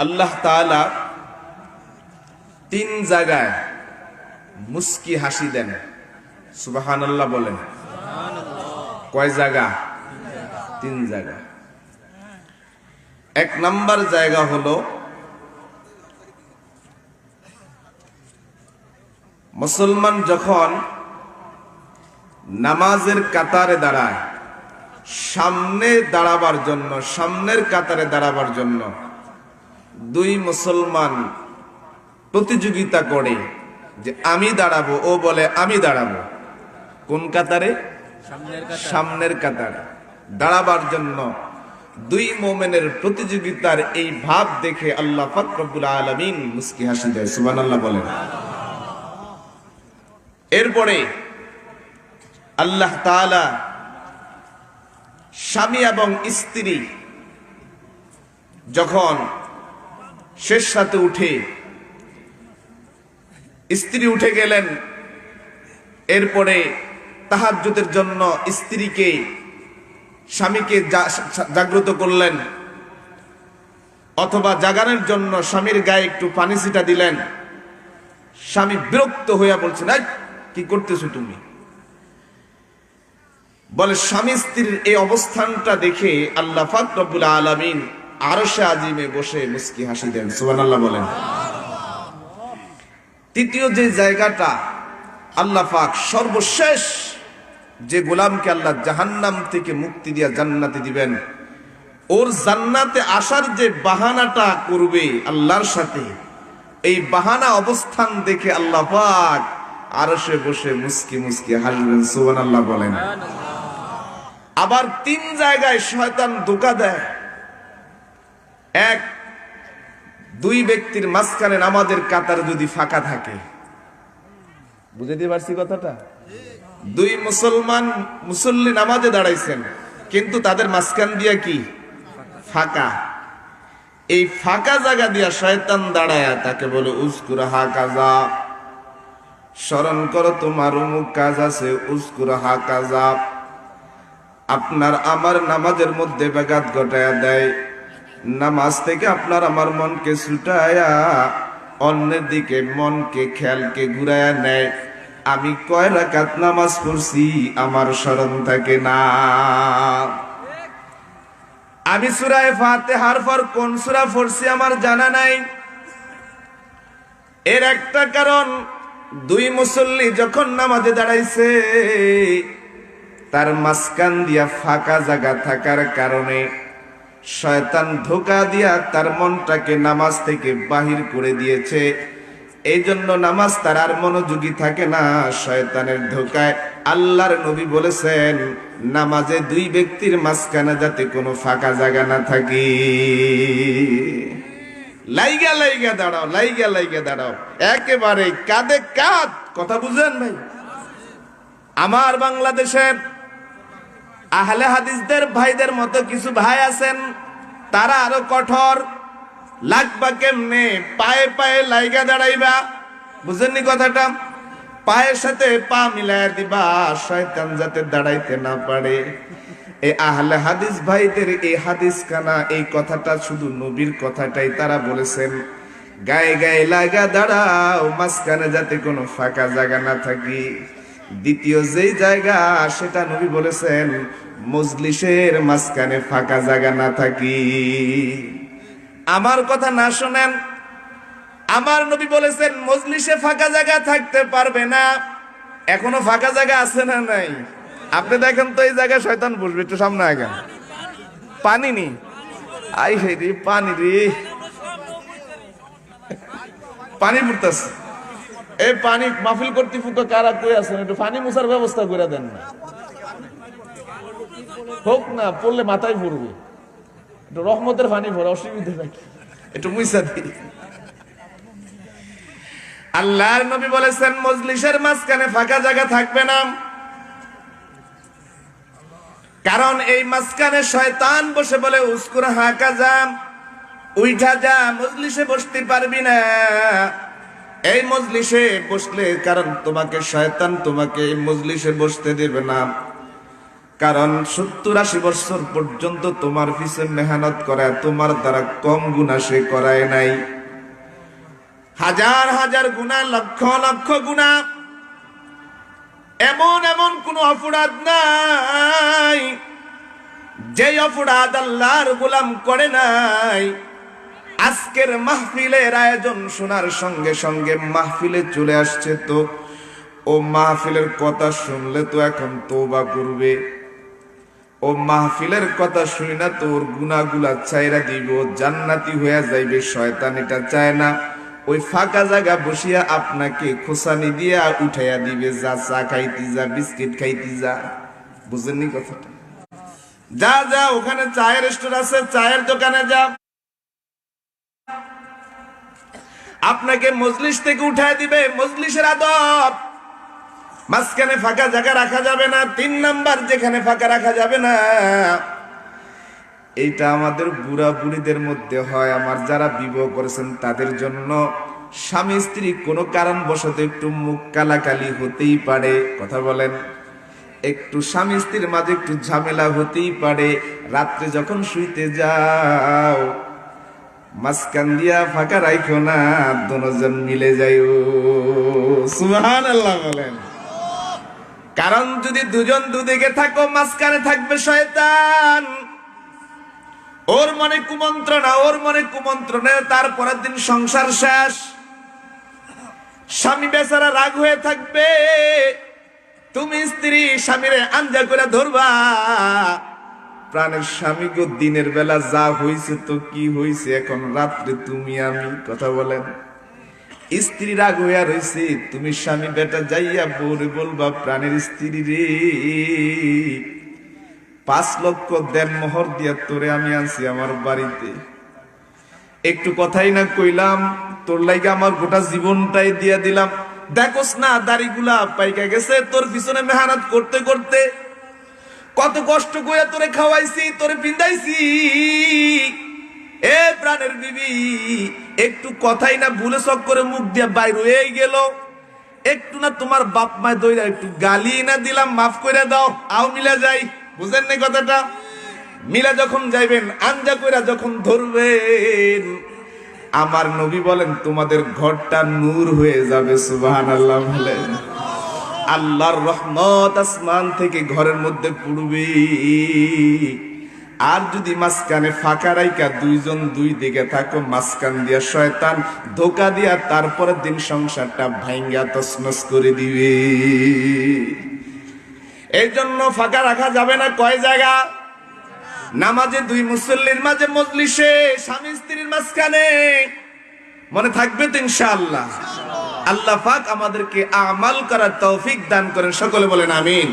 আল্লাহ তাআলা তিন জায়গায় মুস্কি হাসি দেন। সুবহানাল্লাহ বলেন। কয় জায়গা? তিন জায়গা। এক নাম্বার জায়গা হলো মুসলমান যখন নামাজের কাতারে দাঁড়ায়, সামনের কাতারে দাঁড়াবার জন্য দুই মুসলমান প্রতিযোগিতা করে যে আমি দাঁড়াবো, ও বলে আমি দাঁড়াবো। কোন কাতারে? সামনের কাতারে দাঁড়াবার জন্য দুই মুমিনের প্রতিযোগিতার এই ভাব দেখে আল্লাহ পাক রব্বুল আলামিন মুস্কি হাসি দেয়। সুবহানাল্লাহ বলেন। এরপরে আল্লাহ তাআলা স্বামী এবং স্ত্রী যখন শেষ রাতে উঠে, স্ত্রী উঠে গেলেন, এরপরে তাহাজ্জুদের জন্য স্ত্রীকে স্বামীকে জাগ্রত করলেন, অথবা জাগানোর জন্য স্বামীর গায়ে একটু পানি ছিটা দিলেন। স্বামী বিরক্ত হইয়া বলছেন, এই কি করতেছো তুমি? বলে স্বামী স্ত্রীর এই অবস্থানটা দেখে আল্লাহ পাক রব্বুল আলামিন আরশে আজিমে বসে মুস্কি হাসি দেন। সুবহানাল্লাহ বলেন। তৃতীয় যে জায়গাটা, আল্লাহ পাক সর্বশেষ যে গোলামকে আল্লাহ জাহান্নাম থেকে মুক্তি দিয়া জান্নাতে দিবেন, ওর জান্নাতে আসার যে বাহানাটা করবে আল্লাহর সাথে, এই বাহানা অবস্থান দেখে আল্লাহ পাক আরশে বসে মুস্কি মুস্কি হাসবেন। সুবহানাল্লাহ বলেন। আবার তিন জায়গায় শয়তান ধোঁকা দেয়। এক, দুই ব্যক্তির মাঝখানে নামাজের কাতার যদি ফাঁকা থাকে, বুঝতে পারছি কথাটা? দুই মুসল্লি নামাজে দাঁড়াইছেন, কিন্তু তাদের মাঝখান দিয়া কি ফাঁকা। এই ফাঁকা জায়গা দিয়া শয়তান দাঁড়ায়া তাকে বলে, উজকুর হা কাজা, স্মরণ করো তোমার অমুক কাজ আছে, উজকুর হা কাজা। আপনার আমার নামাজের মধ্যে ব্যাঘাত ঘটায়া দেয়, নামাজ থেকে আপনার আমার মনকে ছুটায়া অন্যের দিকে মনকে খেয়ালকে ঘুরায়া নেয়। আমি কয় রাকাত নামাজ পড়ছি আমার স্মরণ থাকে না। আমি সূরা ফাতিহার পর কোন সূরা পড়ছি আমার জানা নাই। এর একটা কারণ, দুই মুসল্লি যখন নামাজে দাঁড়াইছে, তার মাঝখান দিয়া ফাঁকা জায়গা থাকার কারণে শয়তান ধোঁকা দিয়া তার মনটাকে নামাজ থেকে বাহির করে দিয়েছে। এই জন্য নামাজ তার আর মনোযোগী থাকে না, শয়তানের ধোঁকায়। আল্লাহর নবী বলেছেন, নামাজে দুই ব্যক্তির মাঝখানে যাতে কোনো ফাঁকা জায়গা না থাকে। লাইগা লাইগা দাঁড়াও, লাইগা লাইগা দাঁড়াও, একেবারে কাঁধে কাঁধ। কথা বুঝেন ভাই? আমার বাংলাদেশের আহলে হাদিসদের ভাইদের মতো কিছু ভাই আছেন, তারা আরো কঠোর। লাগবা কেমনে? পায়ে পায়ে লাইগা দাঁড়াইবা। বুঝেননি কথাটা? পায়ের সাথে পা মিলাইয়া দিবা, শয়তান যাতে দাঁড়াইতে না পারে। এই আহলে হাদিস ভাইদের এই হাদিস কানা, এই কথাটা শুধু নবীর কথাটাই তারা বলেছেন। গায়ে গায়ে লাগা দাঁড়াও, মাঝখানে যাতে কোনো ফাঁকা জায়গা না থাকে। দ্বিতীয় যেই জায়গা, সেটা নবী বলেছেন মজলিসের মাঝখানে ফাঁকা জায়গা না থাকি। আমার কথা না শোনেন, আমার নবী বলেছেন মজলিসে ফাঁকা জায়গা থাকতে পারবে না। এখনো ফাঁকা জায়গা আছে না নাই? আপনি দেখেন তো, এই জায়গায় শয়তান বসবে, একটু সামনে আগে পানি নি, আই হে রে পানি রে, পানি পড়তেছে। এই পানি মাহফিল কর্তৃপক্ষ কারা কই আছেন, একটু পানি মুছার ব্যবস্থা করে দেন না। হোক না, পড়লে মাথায় পড়বে, একটু রহমতের পানি ভরে, অসুবিধা নাকি, একটু মুছা দিই। আল্লাহর নবী বলেছেন মজলিসের মাঝখানে ফাঁকা জায়গা থাকবে না, কারণ এই মাঝখানে শয়তান বসে বলে, উস্কুর হাঁকা যা, উইঠা যা, মজলিসে বসতে পারবি না। এই মজলিসে বসলে, কারণ তোমাকে শয়তান তোমাকে এই মজলিসে বসতে দেবে না, কারণ 70-80 বছর পর্যন্ত তোমার পিছে মেহনত করায় তোমার দ্বারা কম গুনাহ সে করায় নাই। হাজার হাজার গুনাহ, লক্ষ লক্ষ গুনাহ, এমন এমন কোন অপরাধ নাই যে অপরাধ আল্লাহর গোলাম করে নাই। আজকের মাহফিলের আয়োজন শোনার সঙ্গে সঙ্গে মাহফিলে চলে আসছে, তো ও মাহফিলের কথা শুনলে তো এখন তওবা করবে। ও মাহফিলের কথা শুনি না তোর গুনাহগুলা চাইরা দিব, জান্নাতি হয়ে যাইবে। শয়তান এটা চায় না। ওই ফাঁকা জায়গা বসিয়া আপনাকে খোসানি দিয়া উঠাইয়া দিবে, যা চা খাইতি যা, বিস্কিট খাইতি যা। বুঝেননি কথাটা? যা যা, ওখানে চায়ের স্টোর আছে, চায়ের দোকানে যা। আপনাকে মজলিস থেকে উঠায় দিবে, মজলিসের আদব। মাঝখানে ফাঁকা জায়গা রাখা যাবে না। 3 নাম্বার যেখানে ফাঁকা রাখা যাবে না, এইটা আমাদের বুড়া বুড়িদের মধ্যে হয়। আমার যারা বিবাহ করেছেন তাদের জন্য স্বামী স্ত্রী কোনো কারণবশত একটু মুখ কালাকালি হতেই পারে। কথা বলেন, একটু স্বামী স্ত্রীর মাঝে একটু ঝামেলা হতেই পারে। রাত্রে যখন শুইতে যাও, মাঝখান দিয়া ফাঁকা রাখো না, দুজন মিলে যাইও। সুবহানাল্লাহ বলেন। কারণ যদি দুজন দুদিকে থাকো, মাঝখানে থাকবে শয়তান। ওর মনে কুমন্ত্রণা, ওর মনে কুমন্ত্রণা। তারপরের দিন সংসার শেষ। স্বামী বেচারা রাগ হয়ে থাকবে, তুমি স্ত্রী স্বামীরে আঞ্জা করে ধরবা। প্রাণের স্বামী গো, দিনের বেলা যা হইছে তো কি হইছে, এখন রাত্রে তুমি আমি। কথা বলেন। স্ত্রী রাগ হইয়া রইছে, তুমি স্বামী বেটা যাইয়া বউরে বলবা, প্রাণের স্ত্রী রে, 5 লক্ষ দেন মোহর দিয়া তোরে আমি আনছি আমার বাড়িতে। একটু কথাই না কইলাম, তোর লাইগা আমার গোটা জীবনটাই দিয়া দিলাম। দেখোস না দাড়িগুলা পাইকা গেছে তোর পিছনে মেহনত করতে করতে। কত কষ্ট কইয়া তোরে খাওয়াইছি, তোরে পিন্দাইছি। এ প্রাণের বিবি, একটু কথাই না ভুলে সব করে মুখ দিয়া বাইর হয়ে গেল। একটু না তোমার বাপ মায় দইরা একটু গালি না দিলাম, মাফ করে দাও, আও মিলা যাই। বুঝেন না কথাটা? মিলা যখন যাইবেন, আঞ্জা কইরা যখন ধরবেন, আমার নবী বলেন তোমাদের ঘরটা নূর হয়ে যাবে। সুবহানাল্লাহ বলেন। আল্লাহর রহমত আসমান থেকে ঘরের মধ্যে পড়বে। আর যদি মাঝখানে ফাঁকা রাইকা দুইজন দুই দিকে থাকো, মাঝখান দিয়া শয়তান ধোকা দিয়া তারপরের দিন সংসারটা ভাঙ্গা তছনছ করে দিবে। এই জন্য ফাঁকা রাখা যাবে না। কয় জায়গা? নামাজে 2 মুসল্লির মাঝে, মজলিসে স্বামী স্ত্রীর মাঝখানে। মনে থাকবে তো ইনশাআল্লাহ? আল্লাহ পাক আমাদেরকে আমাল করার তৌফিক দান করেন। সকলে বলেন আমিন।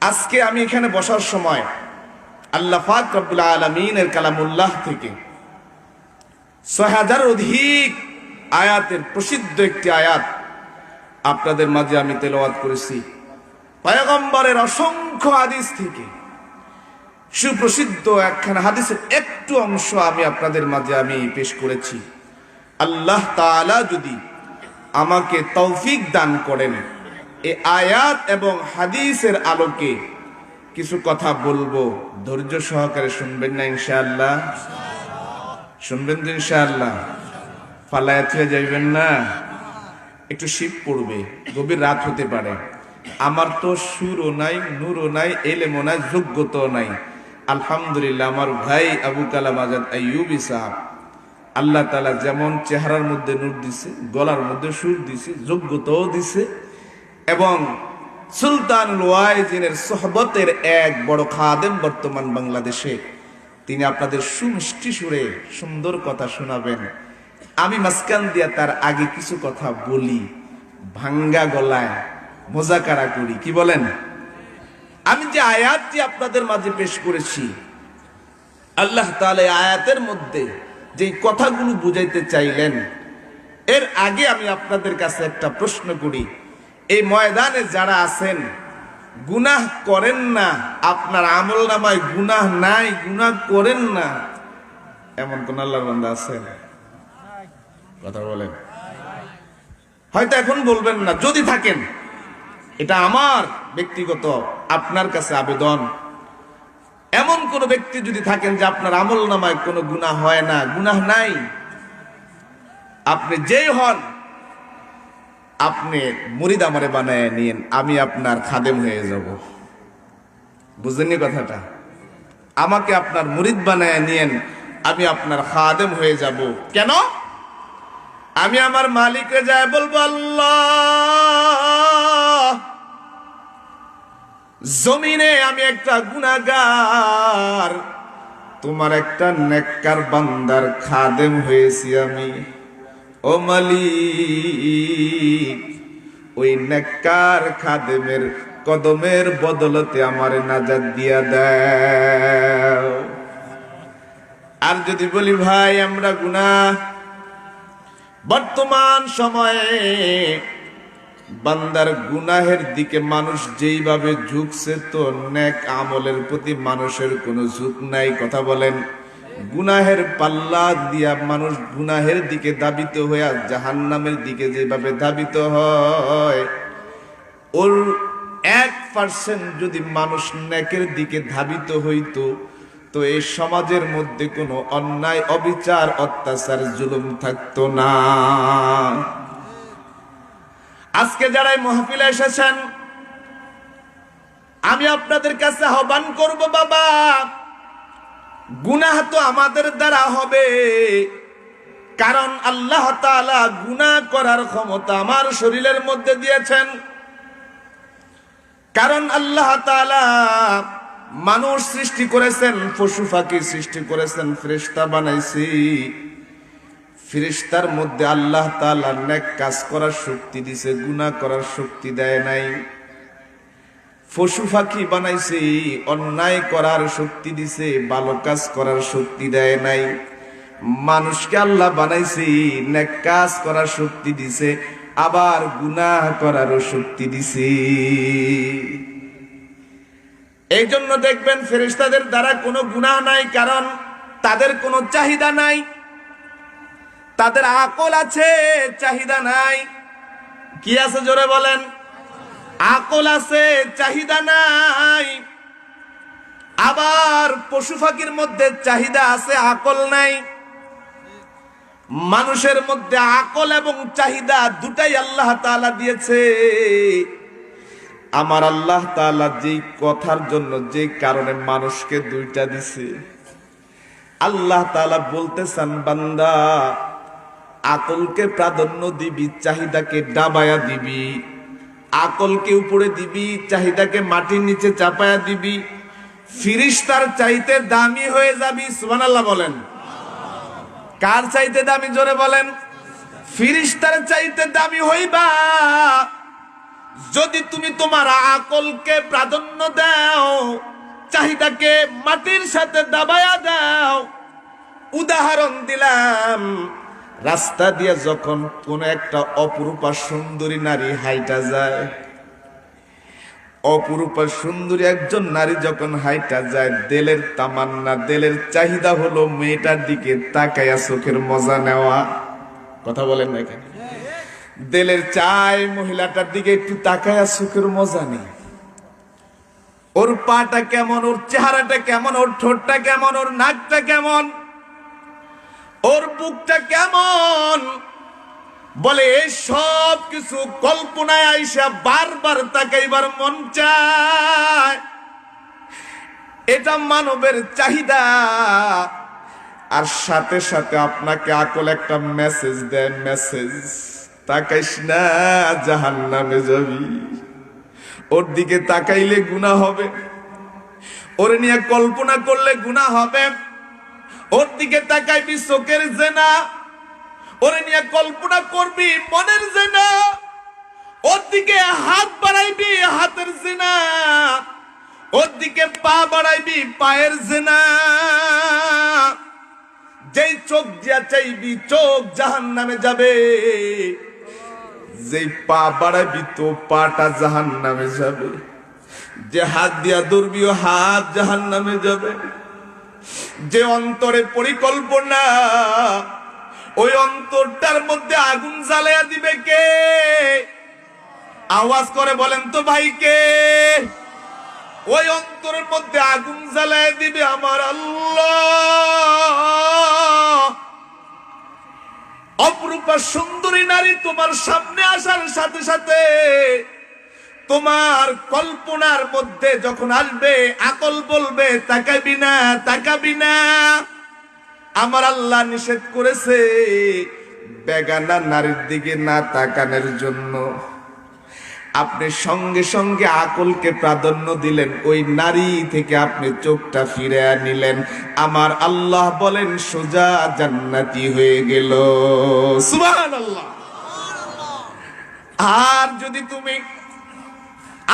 আজকে আমি এখানে বসার সময় আল্লাহ পাক রব্বুল আলামিনের কালামুল্লাহ থেকে 6000 অধিক আয়াতের প্রসিদ্ধ একটি আয়াত আপনাদের মাঝে আমি তেলাওয়াত করেছি। পয়গম্বরের অসংখ্য হাদিস থেকে সুপ্রসিদ্ধ একখানা হাদিসের একটু অংশ আমি আপনাদের মাঝে আমি পেশ করেছি। আল্লাহ তাআলা যদি আমাকে তৌফিক দান করেন, এই আয়াত এবং হাদিসের আলোকে কিছু কথা বলবো, ধৈর্য সহকারে শুনবেন না ইনশাআল্লাহ? শুনবেন তো ইনশাআল্লাহ? ফালায়াত হয়ে যাইবেন না? একটু শীত পড়বে, গভীর রাত হতে পারে। আমার তো সুরও নাই, নূরও নাই, এলেমও নাই, যোগ্যতাও নাই। আলহামদুলিল্লাহ, আমার ভাই আবু কালাম আজাদ আইয়ুবী সাহেব, আল্লাহ তাআলা যেমন চেহারার মধ্যে নূর দিছে, গলার মধ্যে সুর দিছে, যোগ্যতাও দিছে, এবং সুলতানুল ওয়াইজিনের সোহবতের এক বড় খাদেম বর্তমান বাংলাদেশে। তিনি আপনাদের সুমিষ্টি সুরে সুন্দর কথা শোনাবেন। আমি মাঝখান দিয়া তার আগে কিছু কথা বলি, ভাঙ্গা গলায় মোজাকারা করি। কি বলেন? আমি যে আয়াতটি আপনাদের মাঝে পেশ করেছি, আল্লাহ তাআলা আয়াতের মধ্যে যে কথাগুলো বুঝাইতে চাইলেন, এর আগে আমি আপনাদের কাছে একটা প্রশ্ন করি। এই ময়দানে যারা আছেন, গুনাহ করেন না, আপনার আমল নামায় গুনাহ নাই, গুনাহ করেন না, এমন কোন আল্লাহর বান্দা আছেন? কথা বলেন। হয়তো এখন বলবেন না, যদি থাকেন এটা আমার ব্যক্তিগত আপনার কাছে আবেদন। এমন কোন ব্যক্তি যদি থাকেন যে আপনার আমল নামায় কোনো গুনাহ হয় না, গুনাহ নাই, আপনি যেই হন, আপনি মুরিদ আমারে বানায় নিন, আমি আপনার খাদেম হয়ে যাব। বুঝলেননি কথাটা? আমাকে আপনার মুরিদ বানায় নিন, আমি আপনার খাদেম হয়ে যাব। কেন? আমি আমার মালিককে যায় বলবো, আল্লাহ, জমিনে আমি একটা গুনাহগার, তোমার একটা নেককার বান্দার খাদেম হয়েছি আমি। ও মালিক, ওই নেককার খাদেমের কদমের বদলতে আমার নাজাত দিয়া দাও। আর যদি বলি ভাই আমরা বর্তমান সময়ে বান্দার গুনাহের দিকে মানুষ যেইভাবে ঝুঁকছে, তো নেক আমলের প্রতি মানুষের কোনো ঝুঁক নাই। কথা বলেন, গুনাহের পাল্লা দিয়া মানুষ গুনাহের দিকে ধাবিত হয়ে জাহান্নামের দিকে যেভাবে ধাবিত হয়, ওর 1% যদি মানুষ নেকের দিকে ধাবিত হইতো, তো এই সমাজের মধ্যে কোনো অন্যায়, অবিচার, অত্যাচার, জুলুম থাকতো না। আজকে যারা এই মাহফিলে এসেছেন, আমি আপনাদের কাছে আহ্বান করব, বাবা, গুনাহ তো আমাদের দ্বারা হবে, কারণ আল্লাহ তাআলা গুনাহ করার ক্ষমতা আমার শরীরের মধ্যে দিয়েছেন। কারণ আল্লাহ তাআলা মানুষ সৃষ্টি করেছেন, পশু পাখি সৃষ্টি করেছেন, ফেরেশতা বানাইছি। ফেরেশতার মধ্যে আল্লাহ তাআলা নেক কাজ করার শক্তি দিয়েছে, গুনাহ করার শক্তি দেয় নাই। পশু পাখি বানাইছে, অন্যায় করার শক্তি দিছে, ভালো কাজ করার শক্তি দেয় নাই। মানুষকে আল্লাহ বানাইছে, নেক কাজ করার শক্তি দিছে, আবার গুনাহ করারও শক্তি দিছে। এই জন্য দেখবেন ফেরেশতাদের দ্বারা কোনো গুনাহ নাই, কারণ তাদের কোনো চাহিদা নাই। তাদের আকল আছে, চাহিদা নাই। কি আছে জোরে বলেন? আকল আছে, চাহিদা নাই। আবার পশু পাখির মধ্যে চাহিদা আছে, আকল নাই। মানুষের মধ্যে আকল এবং চাহিদা দুটাই আল্লাহ তাআলা দিয়েছে। আমার আল্লাহ তাআলা যেই কথার জন্য, যে কারণে মানুষকে দুইটা দিছে, আল্লাহ তাআলা বলতেছেন, বান্দা, আকলকে প্রাধান্য দিবি, চাহিদাকে ডাবায়া দিবি। আকলকে উপরে দিবি, চাহিদাকে মাটির নিচে চাপায়া দিবি, ফিরিস্তার চাইতে দামি হয়ে যাবি। সুবহানাল্লাহ বলেন। কার চাইতে দামি? জোরে বলেন। ফিরিস্তার চাইতে দামি হইবা যদি তুমি তোমার আকলকে প্রাধান্য দাও, চাহিদাকে মাটির সাথে দাবায়া দাও। উদাহরণ দিলাম, রাস্তা দিয়ে যখন কোন একটা অপরূপা সুন্দরী নারী হাইটা যায়, অপরূপা সুন্দরী একজন নারী যখন হাইটা যায়, দিলের তামান্না, দিলের চাহিদা হলো মেয়েটার দিকে তাকায়া চোখের মজা নেওয়া। কথা বলেন না এখানে? দিলের চাই মহিলাটার দিকে একটু তাকায়া চোখের মজা নেই। ওর পাটা কেমন, ওর চেহারাটা কেমন, ওর ঠোঁটটা কেমন, ওর নাকটা কেমন, ওর বুকটা কেমন, বলে এই সব কিছু কল্পনায় আইসা বারবার তাকাইবার মন চায়। এটা মানবের চাহিদা। আর সাথে সাথে আপনাকে আকল একটা মেসেজ দেয়, মেসেজ, তাকাইস না, জাহান্নামে যাবি। ওর দিকে তাকাইলে গুনাহ হবে, ওরে নিয়ে কল্পনা করলে গুনাহ হবে। ওর দিকে তাকাইবি, চোখের জেনা। ওরে নিয়ে কল্পনা করবি, মনের জেনা। ওর দিকে হাত বাড়াইবি, হাতের জেনা। ওর দিকে পা বাড়াইবি, পায়ের জেনা। যেই চোখ দিয়া চাইবি, চোখ জাহান্নামে যাবে। যেই পা বাড়াইবি, তো পাটা জাহান্নামে যাবে। যে হাত দিয়া ধরবি, হাত জাহান্নামে যাবে। যে অন্তরে পরিকল্পনা, ওই অন্তরটার মধ্যে আগুন জ্বালায়া দিবে কে? আওয়াজ করে বলেন তো ভাইকে, ওই অন্তরের মধ্যে আগুন জ্বালায় দিবে আমার আল্লাহ। অপরূপা সুন্দরী নারী তোমার সামনে আসার সাথে সাথে তোমার কল্পনার মধ্যে যখন আসবে, আকল বলবে তাকাবি না, তাকাবি না। আমার আল্লাহ নিষেধ করেছে বেগানা নারীর দিকে না তাকানোর জন্য। আপনি সঙ্গে সঙ্গে আকলকে প্রাধান্য দিলেন, ওই নারী থেকে আপনি চোখটা ফিরে নিলেন। আমার আল্লাহ বলেন সোজা জান্নাতি হয়ে গেল। সুবহানাল্লাহ। আর যদি তুমি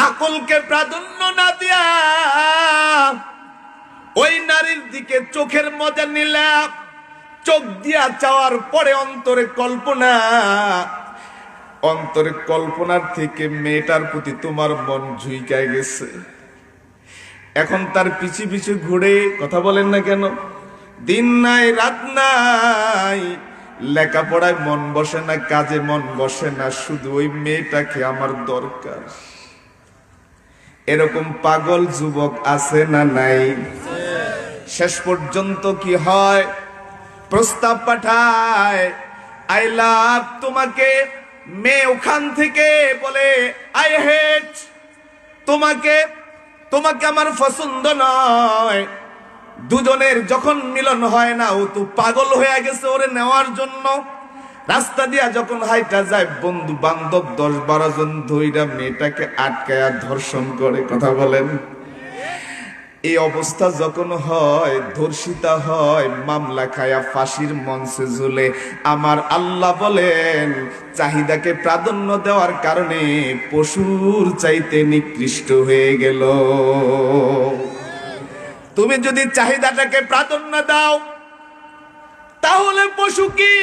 আকলকে প্রাধান্য না দিয়া ওই নারীর দিকে চোখের মজা নিলা, চোখ দিয়া চাওয়ার পরে অন্তরে কল্পনার থেকে মেয়েটার প্রতি তোমার মন ঝুইকায় গেছে, এখন তার পিছে পিছে ঘুরে, কথা বলেন না কেন, দিন নাই রাত নাই, লেখাপড়ায় মন বসে না, কাজে মন বসে না, শুধু ওই মেয়েটাকে আমার দরকার। এরকম পাগল যুবক আছে না নাই? শেষ পর্যন্ত কি হয়? প্রস্তাব পাঠায়, আই লাভ তোমাকে। মেয়ে ওখান থেকে বলে আই হেট তোমাকে, তোমাকে আমার পছন্দ নয়। দুজনের যখন মিলন হয় না, ও তো পাগল হয়ে গেছে ওরে নেওয়ার জন্য। রাস্তা দিয়া যখন হাইটা যায়, বন্ধু বান্ধব 10-12 জন ধইরা মেয়েটাকে আটকায়া ধর্ষণ করে, কথা বলেন। এই অবস্থা যখন হয়, ধর্ষিতা হয়, মামলা খায়া ফাঁসির মঞ্চে ঝুলে, আমার আল্লাহ বলেন চাহিদাকে প্রাধান্য দেওয়ার কারণে পশুর চাইতে নিকৃষ্ট হয়ে গেল। তুমি যদি চাহিদাটাকে প্রাধান্য দাও, তাহলে পশু কি?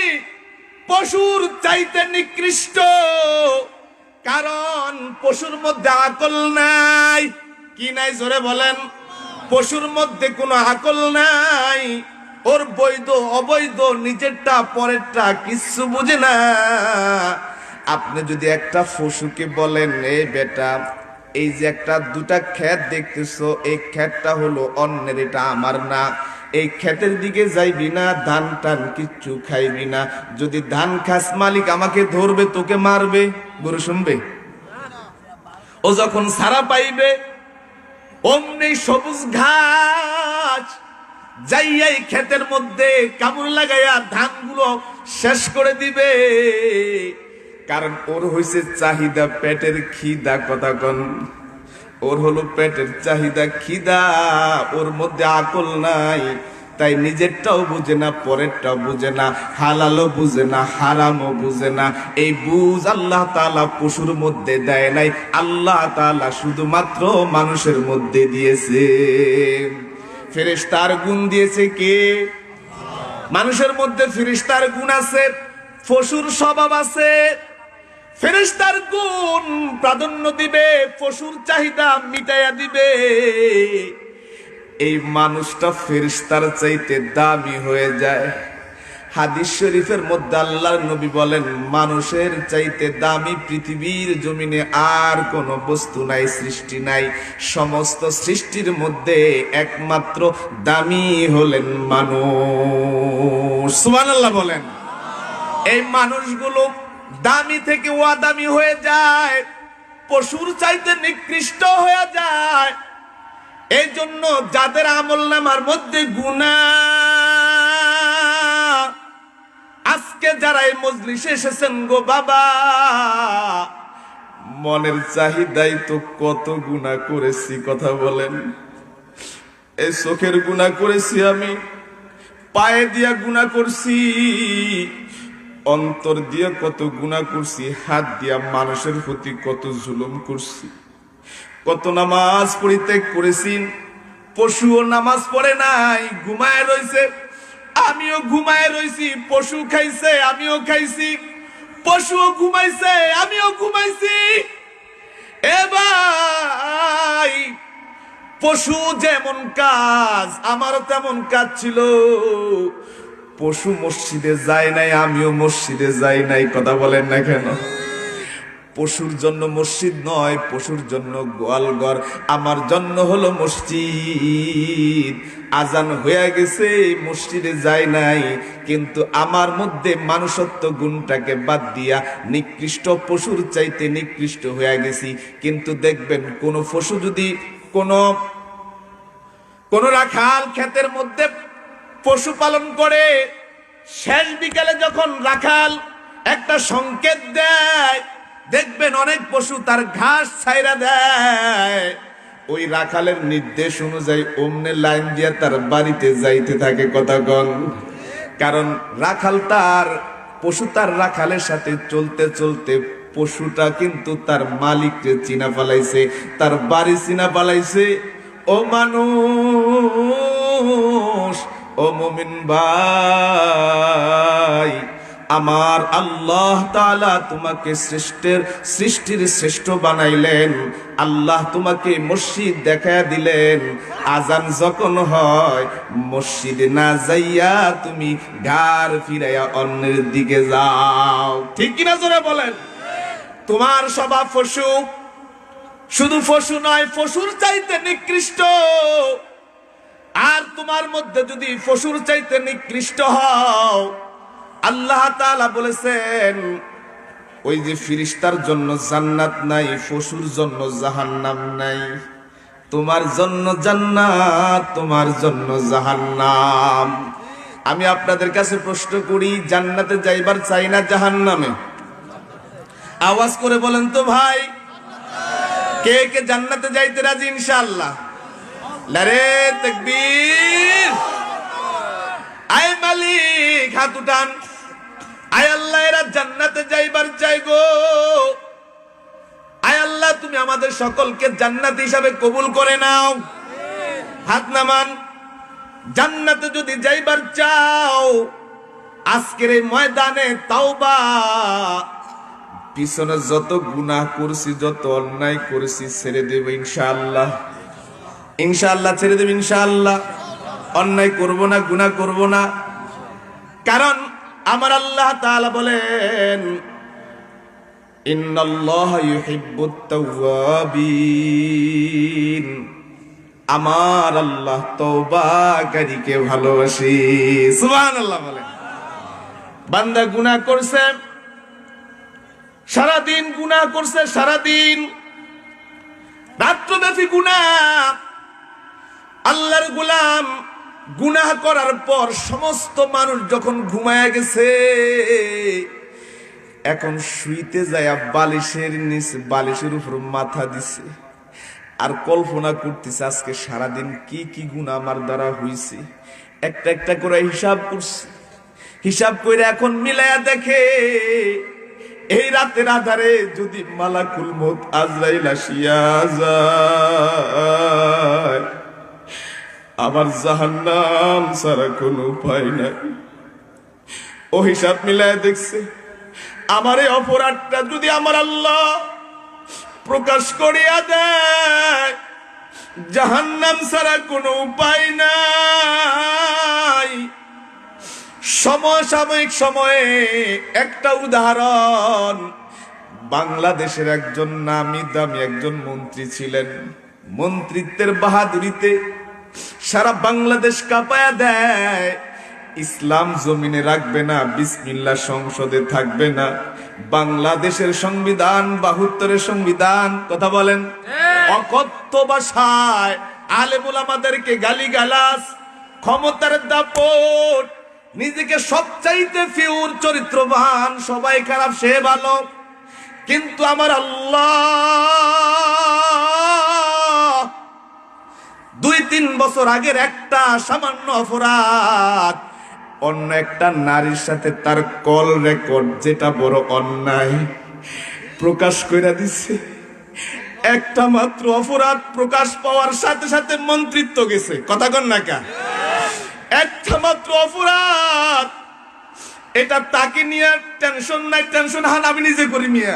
পশুর চাইতে নিকৃষ্ট। কারণ পশুর মধ্যে আকল নাই। কি নাই? জোরে বলেন। পশুর মধ্যে কোনো আকল নাই। ওর বৈধ অবৈধ, নিজেরটা পরেরটা কিচ্ছু বুঝে না। আপনি যদি একটা পশুকে বলেন, এই বেটা, এই যে একটা দুটা ক্ষেত দেখতেছো, এই ক্ষেতটা হলো অন্যের, এটা আমার না, এই ক্ষেতের দিকে যাইবি না, ধান টান কিচ্ছু খাইবি না, যদি ধান খাস মালিক আমাকে ধরবে, তোকে মারবে, গরু শুনবে? ও যখন সারা পাইবে, অমনি সবুজ ঘাস যাইয়াই ক্ষেতের মধ্যে কামড় লাগাইয়া ধানগুলো শেষ করে দিবে। কারণ ওর হইছে চাহিদা, পেটের খিদা, কথা কন। ওর হলো পেটের চাহিদা, খিদা, ওর মধ্যে আকল নাই। তাই নিজেরটাও বুঝে না, পরেরটাও বুঝে না, হালালও বুঝে না, হারামও বুঝে না। এই বুঝ আল্লাহ তাআলা পশুর মধ্যে দেয় নাই, আল্লাহ তাআলা শুধুমাত্র মানুষের মধ্যে দিয়েছে। ফেরেশতার গুণ দিয়েছে কে? মানুষের মধ্যে ফেরেশতার গুণ আছে, পশুর স্বভাব আছে। ফেরেশতার গুণ প্রাধান্য দিবে, পশুর চাহিদা মিটাইয়া দিবে। এই মানুষটা ফেরেশতার চাইতে দামি হয়ে যায়। হাদিস শরীফের মধ্যে আল্লাহর নবী বলেন, মানুষের চাইতে দামি পৃথিবীর জমিনে আর কোন বস্তু নাই, সৃষ্টি নাই। সমস্ত সৃষ্টির মধ্যে একমাত্র দামি হলেন মানুষ। সুবহানাল্লাহ বলেন। এই মানুষগুলো দামি থেকে অদামি হয়ে যায়, পশুর চাইতে নিকৃষ্ট হয়ে যায়। এই জন্য যাদের আমলনামার মধ্যে গুনাহ, আজকে যারা এই মজলিসে এসেছেন গো বাবা, মনের চাহিদাই তো কত গুনাহ করেছি, কথা বলেন। এই চোখের গুনাহ করেছি আমি, পায়ে দিয়া গুনাহ করছি, অন্তর দিয়ে কত গুনাহ করছি, হাত দিয়া মানুষের প্রতি কত জুলুম করছি, কত নামাজ পড়িতে করেছি। পশুও নামাজ পড়ে নাই, ঘুমায় রইছে, আমিও ঘুমায় রইছি। পশু খাইছে, আমিও খাইছি। পশুও ঘুমাইছে, আমিও ঘুমাইছি। এ ভাই, পশু যেমন কাজ, আমারও তেমন কাজ ছিল। পশু মসজিদে যায় নাই, আমিও মসজিদে যাই নাই, কথা বলেন না কেন? পশুর জন্য মসজিদ নয়, পশুর জন্য গোয়ালঘর, আমার জন্য হলো মসজিদ। আজান হয়ে গেছে, মসজিদে যায় নাই, কিন্তু আমার মধ্যে মানুষত্ব গুণটাকে বাদ দিয়া নিকৃষ্ট পশুর চাইতে নিকৃষ্ট হয়ে গেছি। কিন্তু দেখবেন কোন পশু যদি কোন রাখাল ক্ষেতের মধ্যে পশু পালন করে, শেষ বিকালে যখন রাখাল একটা সংকেত দেয়, দেখবেন অনেক পশু তার ঘাস ছাইরা দেয়, ওই রাখালের নির্দেশ অনুযায়ী অমনে লাইন দিয়ে তার বাড়িতে যাইতে থাকে। কথা কন, কারণ রাখাল তার পশু তার রাখালের সাথে চলতে চলতে পশুটা কিন্তু তার মালিককে চিনা পালাইছে, তার বাড়ি চিনা পালাইছে। ও মানুষ, ও মুমিন ভাই, আমার আল্লাহ তাআলা তোমাকে সৃষ্টির শ্রেষ্ঠ বানাইলেন। আল্লাহ তোমাকে মসজিদ দেখায়া দিলেন। আজান যখন হয়, মসজিদে না যাইয়া তুমি ঘাড় ফিরাইয়া অন্যের দিকে যাও। ঠিক কিনা জোরে বলেন? তোমার স্বভাব পশু, শুধু পশু নয়, পশুর চাইতে নিকৃষ্ট। আর তোমার মধ্যে যদি পশুর চাইতে নিকৃষ্ট হও, আল্লাহ তাআলা বলেছেন ওই যে ফেরেশতার জন্য জান্নাত নাই, পশুর জন্য জাহান্নাম নাই। তোমার জন্য জান্নাত, তোমার জন্য জাহান্নাম। আমি আপনাদের কাছে প্রশ্ন করি, জান্নাতে যাইবার চাই না জাহান্নামে? আওয়াজ করে বলেন তো ভাই, কে কে জান্নাতে যাইতে রাজি ইনশাআল্লাহ? নারে তাকবীর! আয় মালিক, হাত উঠান। আয় আল্লাহ, এরা জান্নাতে যাইবার চাই গো। আয় আল্লাহ, তুমি আমাদের সকলকে জান্নাত হিসাবে কবুল করে নাও। হাত নামান। জান্নাতে যদি যাইবার চাও, আজকের এই ময়দানে তাওবা, পিছনে যত গুনাহ করছি, যত অন্যায় করেছি ছেড়ে দেব ইনশাআল্লাহ। ইনশাআল্লাহ ছেড়ে দেব ইনশাআল্লাহ। অন্যায় করব না, গুনাহ করব না। কারণ আমার আল্লাহ তাআলা বলেন, ইন্নাল্লাহা ইউহিব্বুত তাওয়াবিন। আমার আল্লাহ তওবাকারীকে ভালোবাসে। সুবহানাল্লাহ বলেন। বান্দা গুনাহ করছে, সারাদিন গুনাহ করছে, সারাদিন রাত্রব্যাপী গুনাহ। আল্লাহর গোলাম গুনাহ করার পর সমস্ত মানুষ যখন ঘুমায়া গেছে, এখন শুইতে যায় বালিশের নিচে, বালিশের উপর মাথা দিছে, আর কল্পনা করতেছে আজকে সারাদিন কি কি গুনাহ আমার দ্বারা হইছে। একটা একটা করে হিসাব করছে। হিসাব করে এখন মিলায়া দেখে, এই রাতের আধারে যদি মালাকুল মউত আজরাইল আসিয়া যায়, আমার জাহান্নাম ছাড়া কোনো উপায় নাই। ও হিসাব মিলায় দেখছে, আমার এই অপরাধটা যদি আমার আল্লাহ প্রকাশ করিয়া দেয়, জাহান্নাম ছাড়া কোনো উপায় নাই। সমসাময়িক সময়ে একটা উদাহরণ, বাংলাদেশের একজন নামি দামি একজন মন্ত্রী ছিলেন। মন্ত্রিত্বের বাহাদুরিতে সারা বাংলাদেশ কাঁপায়া দেয়। ইসলাম জমিনে রাখবে না, বিসমিল্লাহ সংসদে থাকবে না। বাংলাদেশের সংবিধান ৭২ সংবিধান, কথা বলেন, অকথ্য ভাষায় আলেম ওলামাদেরকে গালিগালাজ, ক্ষমতার দাপট, নিজেকে সবচাইতে পিওর চরিত্রবান, সবাই খারাপ সে ভালো। কিন্তু আমার আল্লাহ ২-৩ বছর আগের একটা সামান্য অপরাধ, অন্য একটা নারীর সাথে তার কল রেকর্ড, যেটা বড় অন্যায়, প্রকাশ করে দিছে। একটা মাত্র অপরাধ প্রকাশ পাওয়ার সাথে সাথে মন্ত্রিত্ব গেছে। কথা কন না কা? একটা মাত্র অপরাধ, এটা তাকে নিয়ে টেনশন নাই, টেনশন হান আমি নিজে করি মিয়া।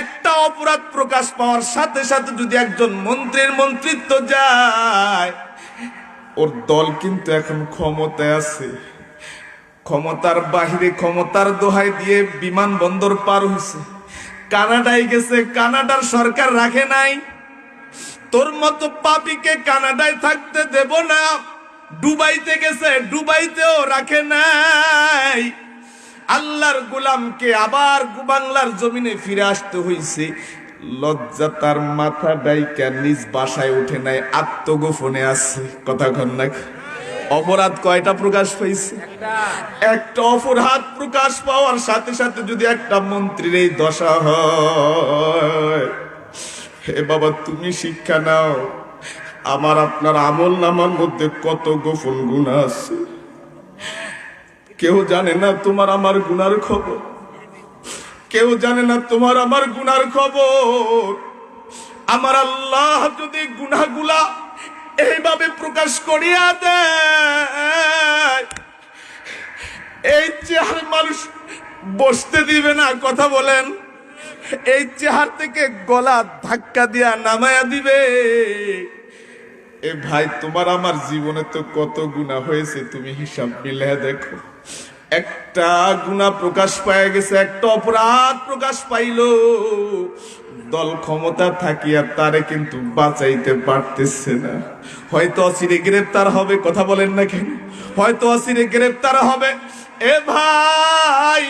একটা অপরাধ প্রকাশ পাওয়ার সাথে সাথে যদি একজন মন্ত্রীর মন্ত্রিত্ব যায়, ওর দল কিন্তু এখন ক্ষমতায় আছে। ক্ষমতার বাহিরে ক্ষমতার দোহাই দিয়ে বিমানবন্দর পার হয়েছে, কানাডায় গেছে, কানাডার সরকার রাখে নাই। তোর মতো পাপীকে কানাডায় থাকতে দেব না। দুবাইতে গেছে, দুবাইতেও রাখে নাই। আল্লাহর গোলামকে আবার বাংলার জমিনে ফিরে আসতে হইছে। লজ্জা তার মাথা ডাইকা নিজ বাসায় উঠে নাই, আত্মগোপনে আছে। কথা কন নাকি? অপরাধ কয়টা প্রকাশ পাইছে? একটা অপরাধ প্রকাশ পাওয়ার সাথে সাথে যদি একটা মন্ত্রীর এই দশা হয়, হে বাবা তুমি শিক্ষা নাও, আমার আপনার আমল নামার মধ্যে কত গোপন গুনাহ আছে। কেউ জানে না তোমার আমার গুনার খবর, কেউ জানে না তোমার আমার গুনার খবর। আমার আল্লাহ যদি গুনাহগুলা এইভাবে প্রকাশ করিয়া দেয়, এই চেহার মানুষ বসতে দিবে না। কথা বলেন, এই চেহার থেকে গলা ধাক্কা দিয়া নামায়া দিবে। এ ভাই, তোমার আমার জীবনে তো কত গুনাহ হয়েছে, তুমি হিসাব মিলিয়ে দেখো। একটা গুনাহ প্রকাশ পায় গেছে, একটা অপরাধ প্রকাশ পাইল, দল ক্ষমতা থাকিয়া তারে কিন্তু বাঁচাইতে পারতেছে না। হয়তো অচিরে গ্রেপ্তার হবে। কথা বলেন না কেন? হয়তো অচিরে গ্রেপ্তার হবে। এ ভাই,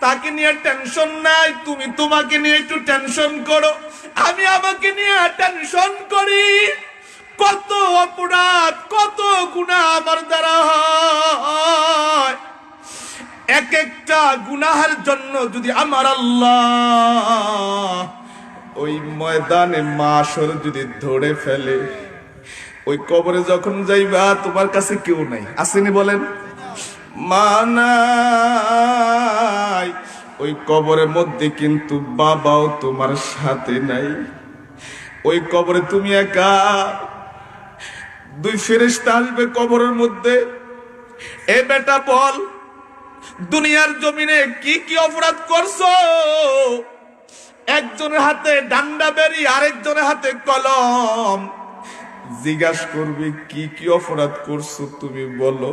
তাকে নিয়ে টেনশন নাই, তুমি তোমাকে নিয়ে একটু টেনশন করো, আমি আমাকে নিয়ে টেনশন করি। কত অপরাধ, কত গুনাহ আমার দ্বারা হয়। এক একটা গুনাহের জন্য যদি আমার আল্লাহ ওই ময়দানে মাশর যদি ধরে ফেলে, ওই কবরে যখন যাইবা তোমার কাছে কেউ নাই, আসেনি বলেন? মা নাই, ওই কবরের মধ্যে কিন্তু বাবাও তোমার সাথে নাই। ওই কবরে তুমি একা। দুই ফেরেশতা আসবে কবরের মধ্যে। এ বেটা বল, দুনিয়ার জমিনে কি কি অপরাধ করছো? একজনের হাতে ডান্ডা বেরি, আরেকজনের হাতে কলম। জিজ্ঞাসা করবে কি কি অপরাধ করছো তুমি বলো।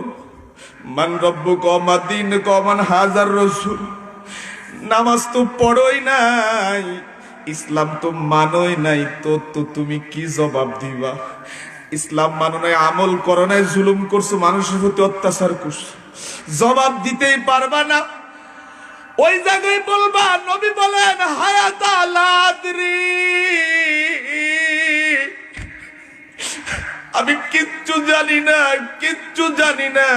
মান রব্বুকা মা দীনুকা মান হাজার রাসূল। নামাজ তো পড়োই নাই, ইসলাম তো মানোই নাই, তো তুমি কি জবাব দিবা? ইসলাম মানো নাই, আমল করো নাই, জুলুম করছো, মানুষের প্রতি অত্যাচার করছো, জবাব দিতেই পারবা না। ওই জায়গায় বলবা, নবী বলেন হায়াত আলাদরি, আমি কিচ্ছু জানি না, কিচ্ছু জানি না।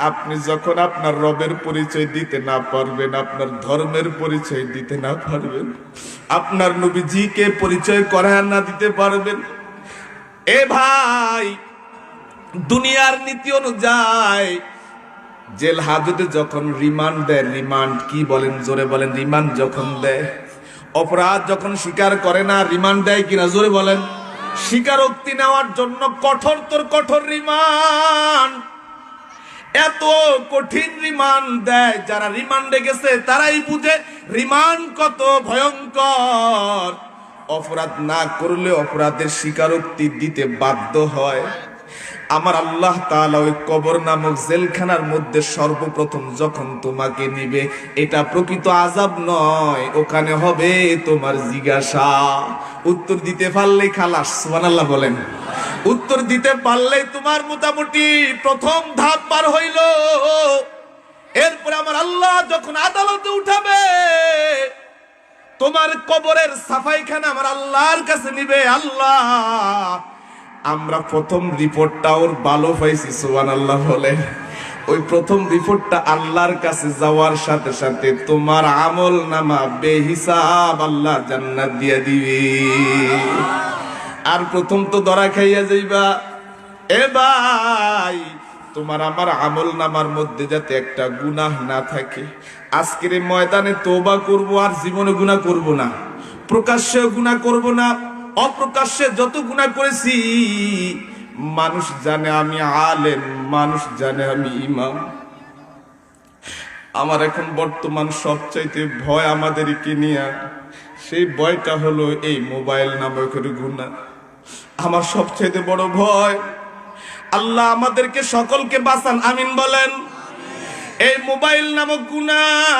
আপনি যখন আপনার রবের পরিচয় দিতে না পারবেন, আপনার ধর্মের পরিচয় দিতে না পারবেন, আপনার নবীজিকে পরিচয় করায় না দিতে পারবেন, এ ভাই দুনিয়ার নীতি অনুযায়ী জেল হাজতে যখন রিমান্ড দেয়, রিমান্ড কি বলেন জোরে বলেন? রিমান্ড যখন দেয়, অপরাধ যখন স্বীকার করে না, রিমান্ড দেয় কিনা জোরে বলেন? স্বীকারোক্তি নেওয়ার জন্য কঠোর তোর কঠোর রিমান্ড, এত কঠিন রিমান্ড দেয়। যারা রিমান্ডে গেছে তারাই বুঝে রিমান্ড কত ভয়ঙ্কর। অপরাধ না করলে অপরাধের স্বীকারোক্তি দিতে বাধ্য হয়। আমার আল্লাহ তাআলা ওই কবর নামক জেলখানার মধ্যে সর্বপ্রথম যখন তোমাকে নিবে, এটা প্রকৃত আযাব নয়, ওখানে হবে তোমার জিজ্ঞাসা। উত্তর দিতে পারলে খালাস। সুবহানাল্লাহ বলেন। উত্তর দিতে পারলে তোমার মোটামুটি প্রথম ধাপ পার হইল। এরপরে আমার আল্লাহ যখন আদালতে উঠাবে, তোমার কবরের সাফাইখানা আমার আল্লাহর কাছে নিবে। আল্লাহ, আমরা প্রথম রিপোর্টটা ওর ভালো পাইছি। সুবহানাল্লাহ বলে। ওই প্রথম রিপোর্টটা আল্লাহর কাছে যাওয়ার সাথে সাথে তোমার আমল নামা বেহিসাব আল্লাহ জান্নাত দিয়ে দিবে। আর প্রথম তো ধরা খাইয়া যাইবা। এ ভাই, তোমার আমার আমল নামার মধ্যে যাতে একটা গুনাহ না থাকে। আজকের এই ময়দানে তওবা করব, আর জীবনে গুনাহ করব না, প্রকাশ্যে গুনাহ করব না। অপ্রকাশ্যে যত গুনাহ করেছি, মানুষ জানে আমি আলেম, মানুষ জানে আমি ইমাম। আমার এখন বর্তমান সবচাইতে ভয় আমাদেরকে নিয়ে, সেই ভয়টা হলো এই মোবাইল নামক গুনাহ। আমার সবচাইতে বড় ভয়। আল্লাহ আমাদেরকে সকলকে বাঁচান, আমিন বলেন। এই মোবাইল নামক গুনাহ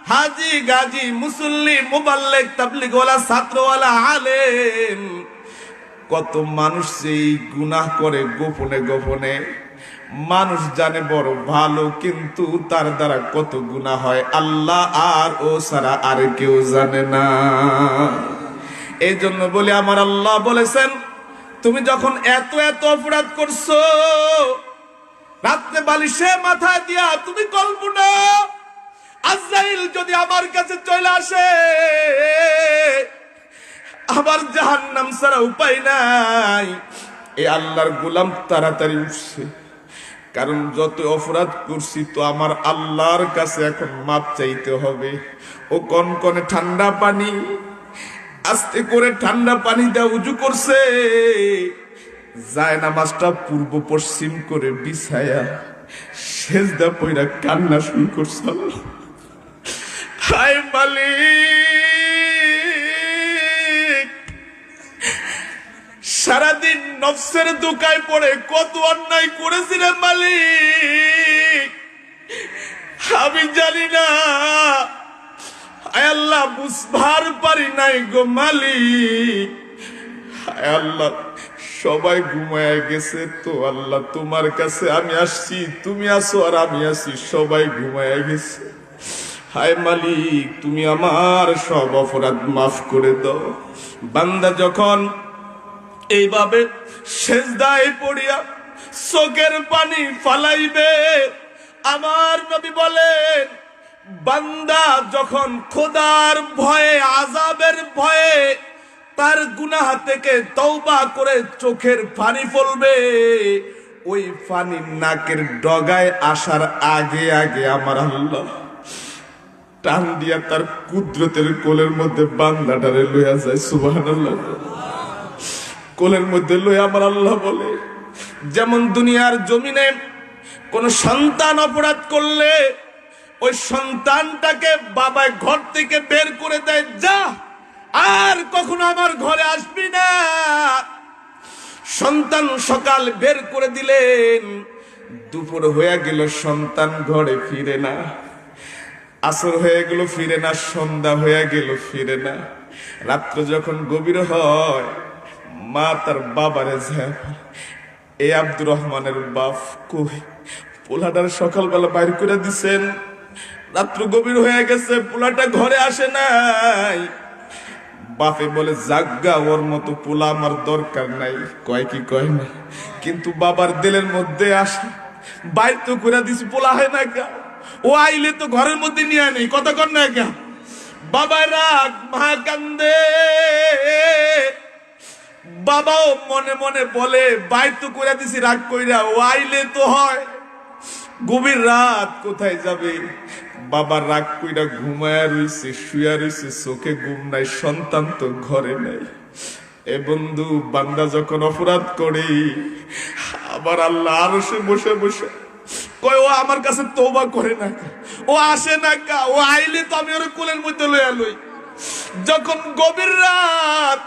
হাজি গাজী মুসল্লি মুবাল্লিগ তাবলীগওয়ালা ছাত্রওয়ালা আলেম, কত মানুষ এই গুনাহ করে গোপনে গোপনে। মানুষ জানে বড় ভালো, কিন্তু তার দ্বারা কত গুনাহ হয় আল্লাহ আর ও ছাড়া আর কেউ জানে না। এই জন্য বলি, আমার আল্লাহ বলেছেন, তুমি যখন এত এত অপরাধ করছো, রাত্রে বালিশে মাথা দিয়া তুমি কল্পনা, আজরাইল যদি আমার কাছে চলে আসে, আবার জাহান্নাম ছাড়া উপায় নাই। এই আল্লাহর গোলাম তাড়াতাড়ি উঠছে, কারণ যত অপরাধ করছি তো আমার আল্লাহর কাছে এখন মাপ চাইতে হবে। ও কনকনে ঠান্ডা পানি, আস্তে করে ঠান্ডা পানি দিয়ে উজু করছে, যায় নামাজটা পূর্ব পশ্চিম করে বিছায়া সেজদা পইরা কান্না শুরু করছে। হায় মালিক, সারাদিন নফসের দোকায় পড়ে কত অন্যায় করেছি রে মালিক, আমি জানি না। আয় আল্লাহ, বুঝবার পারি নাই গো মালিক। আয় আল্লাহ, সবাই ঘুমায় গেছে তো আল্লাহ তোমার কাছে আমি আসছি, তুমি আসো আর আমি আসি, সবাই ঘুমায় গেছে। হায় মালিক, তুমি আমার সব অপরাধ মাফ করে দাও। বান্দা যখন এইভাবে সেজদায় পড়িয়া চোখের পানি ফালাইবে, আমার নবী বলেন, বান্দা যখন খোদার ভয়ে, আযাবের ভয়ে তার গুনাহ থেকে তওবা করে চোখের পানি ফেলবে, ওই পানি নাকের ডগায় আসার আগে আগে আমার আল্লাহ টান দিয়া তার কুদরতের কোলের মধ্যে বান্দাটারে লইয়া যায়। সুবহানাল্লাহ। কোলের মধ্যে লইয়া আমার আল্লাহ বলে, যেমন দুনিয়ার জমিনে কোন সন্তান অপরাধ করলে ওই সন্তানটাকে বাবায় ঘর থেকে বের করে দেয়, যা আর কখনো আমার ঘরে আসবি না। সন্তান সকাল বের করে দিলেন, দুপুর হয়ে গেল সন্তান ঘরে ফিরে না, আসর হয়ে গেল ফিরে না, সন্ধ্যা হয়ে গেল ফিরে না। রাত্র যখন গভীর হয়, মা তার বাবারে যায়, এই আব্দুর রহমানের বাপ কই, পোলাটার সকালবেলা বাইর করে দিছেন, রাত্র গভীর হয়ে গেছে, পোলাটা ঘরে আসে নাই। বাপে বলে, জাগা, ওর মতো পোলা আমার দরকার নাই। কয় কি কয় না, কিন্তু বাবার দিলের মধ্যে আসে, বাইর তো করে দিছি, পোলা হয় না গা, ও আইলে তো ঘরের মধ্যে নিয়ে নেই, কথা কর না গা। বাবা রাগ, মা কান্দে, বাবাও মনে মনে বলে, বাইর তো করে দিছি রাগ কইরা, ও আইলে তো হয়। গভীর রাত কোথায় যাবে, বাবা রাগ কইরা ঘুমায়া রইছে, শুয়া রইছে, চোখে ঘুম নাই, সন্তান তো ঘরে নাই। এ বন্ধু, বান্দা যখন অপরাধ করে, আবার আল্লাহ আরশে বসে বসে কয়, ও আমার কাছে তওবা করে না, ও আসে না কা, ও আইলে তো আমি ওর কোলের মধ্যে লইয়া লই। যখন গভীর রাত,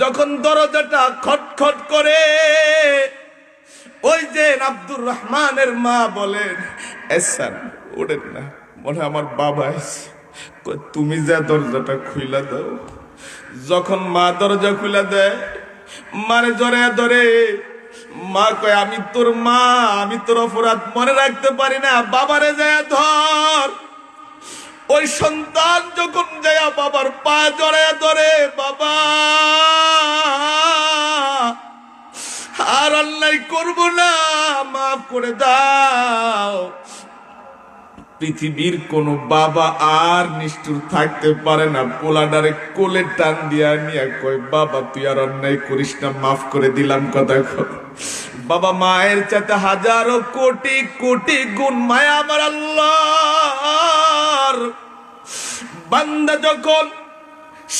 যখন দরজাটা খটখট করে, ওই যে আব্দুর রহমানের মা বলেন, এসান ওঠেন না, মনে আমার বাবা এসে, তুমি যা দরজাটা খুইলা দাও। যখন মা দরজা খুইলা দেয়, মারে জরে ধরে, মা কয়, আমি তোর মা, আমি তোর অপরাধ মনে রাখতে পারি না, বাবারে যায় ধর। ওই সন্তান যখন যায় বাবার পা জড়ে ধরে, বাবা আর অন্যায় করবো না, মাফ করে দাও। পৃথিবীর কোন বাবা আর নিষ্ঠুর থাকতে পারে না, পোলাডারে কোলে টান দিয়া নিয়ে কয়, বাবা তুই আর অন্যায় করিস না, মাফ করে দিলাম। কথা কর, বাবা মায়ের চাইতে হাজারো কোটি কোটি গুণ মায়া আমার আল্লাহর। বান্দা যখন